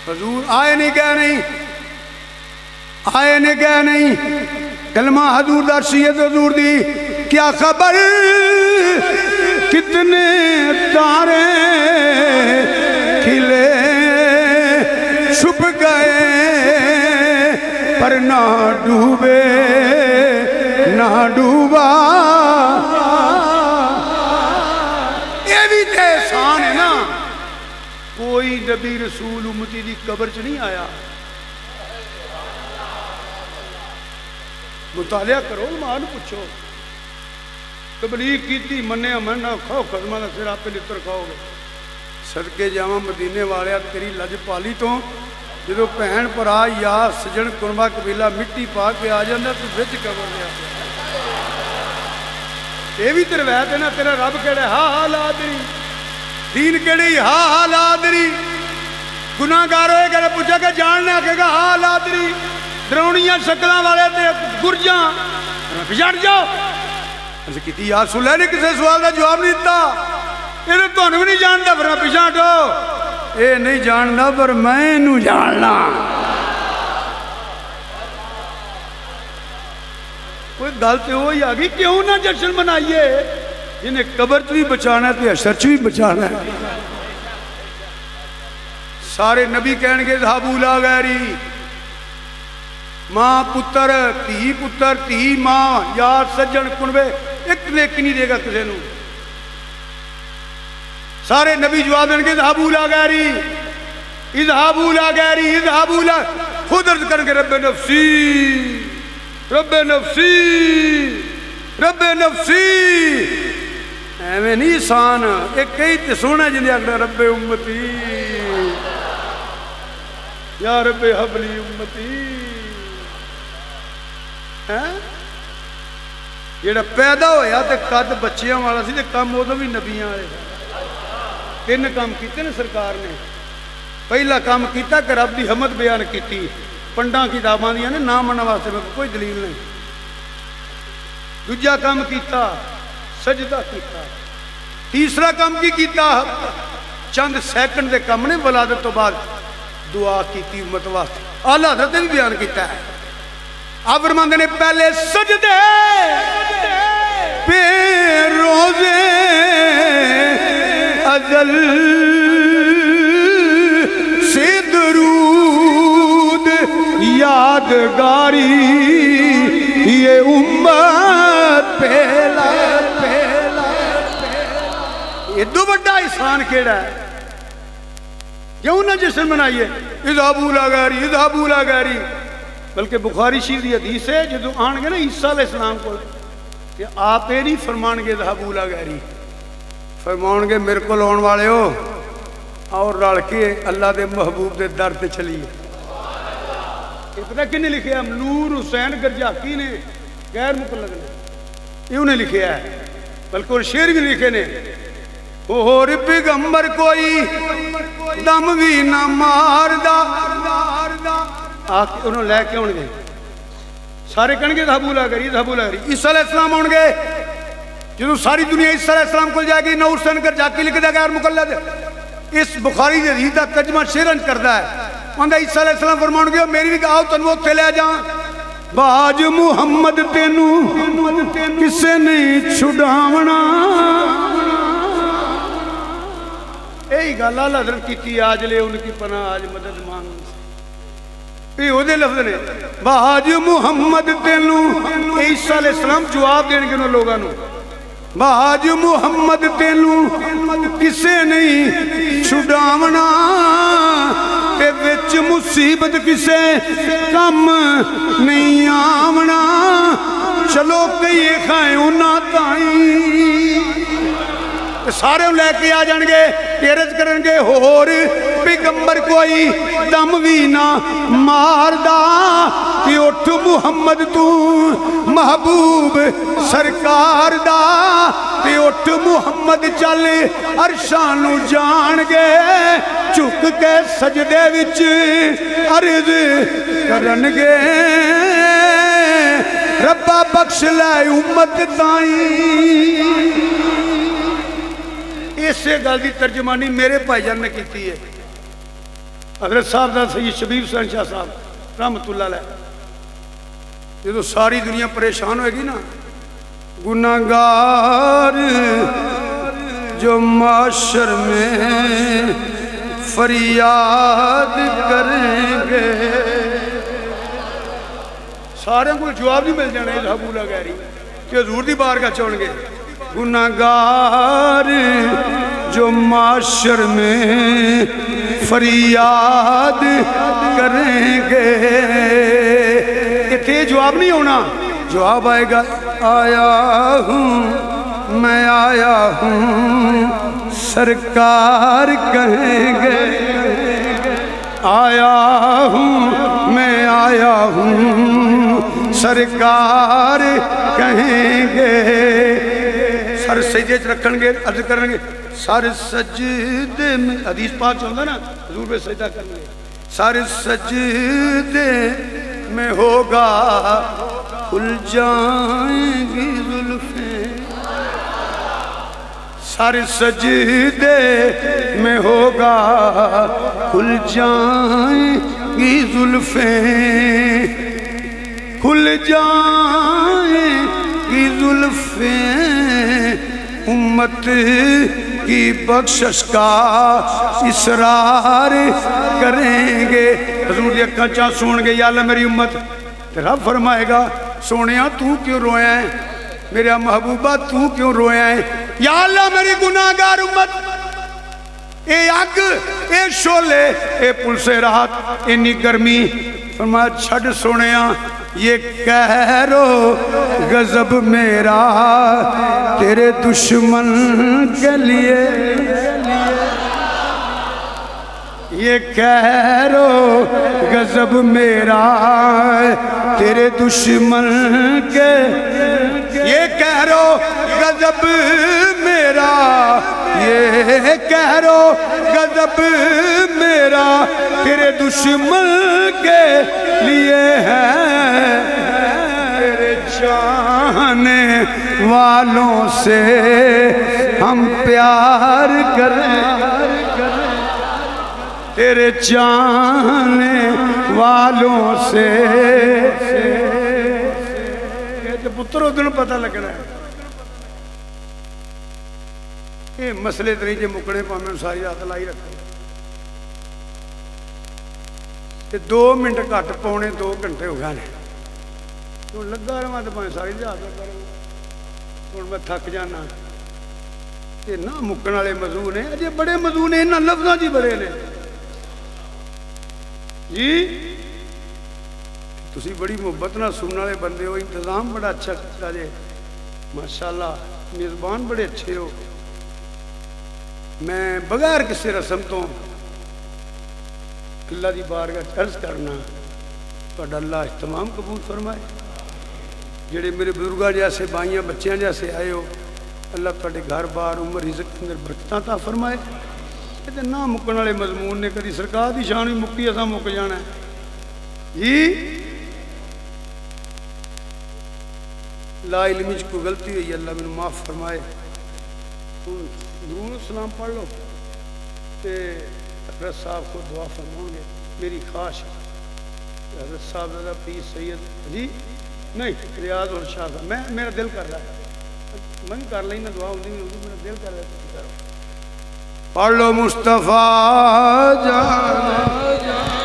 حضور آئے نہیں کہہ نہیں آئے نے کہہ نہیں کلمہ حضور دا سید حضور دی. کیا خبر کتنے تارے کھلے چھپ گئے پر نہ ڈوبے نہ ڈوبا. یہ بھی تے احسان ہے نا کوئی نبی رسول امتی دی قبر چ نہیں آیا. مطالعہ کرو ماں نو پوچھو تبلیغ کیتی منیا مننا کھاؤ خدمہ دا پھر آپ لتر کھاؤ گے. صدقے جاواں مدینے والیا تیری لج پالی تو جدو بہن بھرا یار سجن قربا قبیلہ مٹی پا کے آ جاندہ تو وچ قبر لیا. یہ بھی تے روایت ہے نا تیرا رب کہڑے ہا ہا لا دری دین کہڑی ہا ہا لا دری. گناہ گار ہوئے کہ پوچھا کہ جاننے آکے گا ہا لا دری درونیاں شکلاں والے تے گرجاں پچھاڑ جاؤ. اسے کہتی یا رسول اللہ نے کسے سوال دا جواب نہیں دیتا. یہ تو بھی نہیں جانتا پر میں پیچھا ہٹو. یہ نہیں جاننا پر میں نو جاننا. کوئی گل تو وہی آ گئی کیوں نہ جشن منائیے انہیں قبر چ بھی بچانا ہے تو حشر چ بھی بچانا ہے. سارے نبی کہن گے ذهبوا لا غیری ماں پتر تھی ماں یار سجن کنوے ایک نیک نہیں دے گا کسی نو. سارے نبی جواب دیں گے اذهبوا لا غیری اذهبوا لا غیری اذهبوا لا خود عرض کریں گے رب نفسی رب نفسی رب نفسی. ایویں نہیں سان ایک کئی تے سونا جن آخر رب امتی یا رب حبلی امتی. جڑا پیدا ہویا تے قد بچیاں والا سی تے کام ادو بھی نبیاں والے تین کام کیتے نے سرکار نے پہلا کام کیتا کہ رب دی حمد بیان کیتی پنڈاں کتاباں دیاں نے نام منن واسطے میں کوئی دلیل نہیں دوجا کام کیتا سجدہ کیتا تیسرا کام کی کیتا چند سیکنڈ دے کام نے ولادت تو بعد دعا کیتی امت واسطے اعلیٰ حضرت نے بھی بیان کیتا ہے آپ فرماندے نے پہلے سجدے پہ روزے ازل سے درود یادگاری یہ امت پہلا یہ دو بڑا احسان کیڑا ہے کیوں نہ جشن منائیے اذهبوا الی غیری اذهبوا الی غیری بلکہ بخاری شریف دی حدیث ہے جدو آن گے نا عیسیٰ علیہ السلام کو کہ آپ یہ نہیں فرمان گے اذهبوا الی غیری فرمان گے میرے کو آن والے ہو اور رل کے اللہ دے محبوب دے در تے چلیے اتنا کن نے لکھیا نور حسین گرجاکی نے غیر مقلد نے انہوں نے لکھیا ہے بلکہ اور شعر بھی لکھے نے اور پیغمبر کوئی دم بھی نہ ماردا آکے انہوں لے کے ہون گے سارے کہن گے اذهبوا الی غیری اذهبوا الی غیری عیسیٰ علیہ السلام ہون گے جنہوں ساری دنیا عیسیٰ علیہ السلام کو جائے گی نور حسین گرجاکی لکھ دے غیر مقلد اس بخاری دے حدیث دا ترجمہ شعرن کردا ہے وہاں عیسیٰ علیہ السلام فرمان گے میری بھی آؤ تنو اتھے لے جاؤں باج محمد تینو کسے نہیں چھڑاونا یہی گل اعلیٰ حضرت کی تھی آج لے ان کی پناہ آج مدد مانگ یہ وہ دے لفظ نے باج محمد تینو عیسیٰ علیہ السلام جواب دین کے انہوں لوگاں نو باج محمد تینو کسے نہیں چھڑاونا تے وچ مصیبت کسے کم نہیں آونا چلو کئی کھائیں انہاں تائیں سارے لے کے آ جان گے تیرج کرن گے ہور پیغمبر کوئی دم بھی نہ ماردا کہ اٹھ محمد تو محبوب سرکار دا کہ اٹھ محمد چل عرشاں نو جان گے چک کے سجدے وچ عرض کرن گے ربا بخش لے امت تائیں اسے گل دی ترجمانی میرے بھائی جان نے کیتی ہے حضرت صاحب دا سید شبیر حسین شاہ صاحب رحمت اللہ علیہ جدو ساری دنیا پریشان ہوئے گی نا گناہگار جو معاشر میں فریاد کریں گے سارے کو جواب نہیں مل جانا اذهبوا الی غیری کہ حضور دی بارگاہ چون گے گناہگار جو معاشر میں فریاد کریں گے اتنے جواب نہیں ہونا جواب آئے گا آیا ہوں میں آیا ہوں سرکار کہیں گے آیا ہوں میں آیا ہوں سرکار کہیں گے سر سجدے چ رکھن گے عرض کرن گے سر سجدے میں حدیث پاک چاہتا نا حضور پہ سجدہ کرن گے سر سجدے میں ہوگا کھل جائیں گی زلفیں سر سجدے میں ہوگا کھل جائیں گی زلفیں کھل جائیں گی زلفیں امت کی بخشش کا اصرار کریں گے حضور دی اکھاں چاہ سون گے یا اللہ میری امت رب فرمائے گا سونیا تو کیوں رویا ہے میرا محبوبہ تو کیوں رویا ہے یا اللہ میری گناہگار امت اے آگ اے شولے اے پلسے رات انی گرمی فرمایا چھڑ سونیا یہ کہہ رو غضب میرا تیرے دشمن کے لیے یہ قہر و غضب میرا تیرے دشمن کے، یہ قہر و غضب میرا، یہ قہر و غضب میرا تیرے دشمن کے لیے ہے، تیرے چاہنے والوں سے ہم پیار کریں، تیرے چاہنے والوں سے کہتے پتر ادھر پتہ لگ رہا ہے یہ مسئلے تری جے مکنے پاؤں ساری رات لائی رکھتے 2 منٹ گھٹ پونے 2 گھنٹے ہو گئے تو لگا رہا تو پاؤں ساری رات لگا رہا ہوں میں تھک جانا یہ نہ مکن والے موضوع نے اجے بڑے موضوع نے انہاں لفظاں جی بڑے نے جی تسی بڑی محبت نہ سننے والے بندے ہو انتظام بڑا اچھا کرتا جے ماشاءاللہ میزبان بڑے اچھے ہو میں بغیر کسی رسم تو اللہ دی بارگاہ عرض کرنا تو اللہ اہتمام قبول فرمائے جڑے میرے بزرگاں جیسے بائیاں بچیاں جیسے آئے ہو اللہ تھوڑے گھر بار عمر رزق اندر برکتاں عطا فرمائے تے نہ مکن والے مضمون نے کدی سرکار دی شان بھی مکی اساں مک جانا ہے جی لا علمی چ کوئی غلطی ہوئی اللہ مینوں معاف فرمائے درود سلام پڑھ لو تے حضرت صاحب کو دعا فرماؤں گے میری خواہش حضرت صاحب دادا پیر سید جی نہیں ریاض اور شاہ صاحب میں میرا دل کر رہا ہے میں بھی کر لینا دعا ہوندی میرا دل کر رہا ہے پڑھ لو مصطفیٰ جان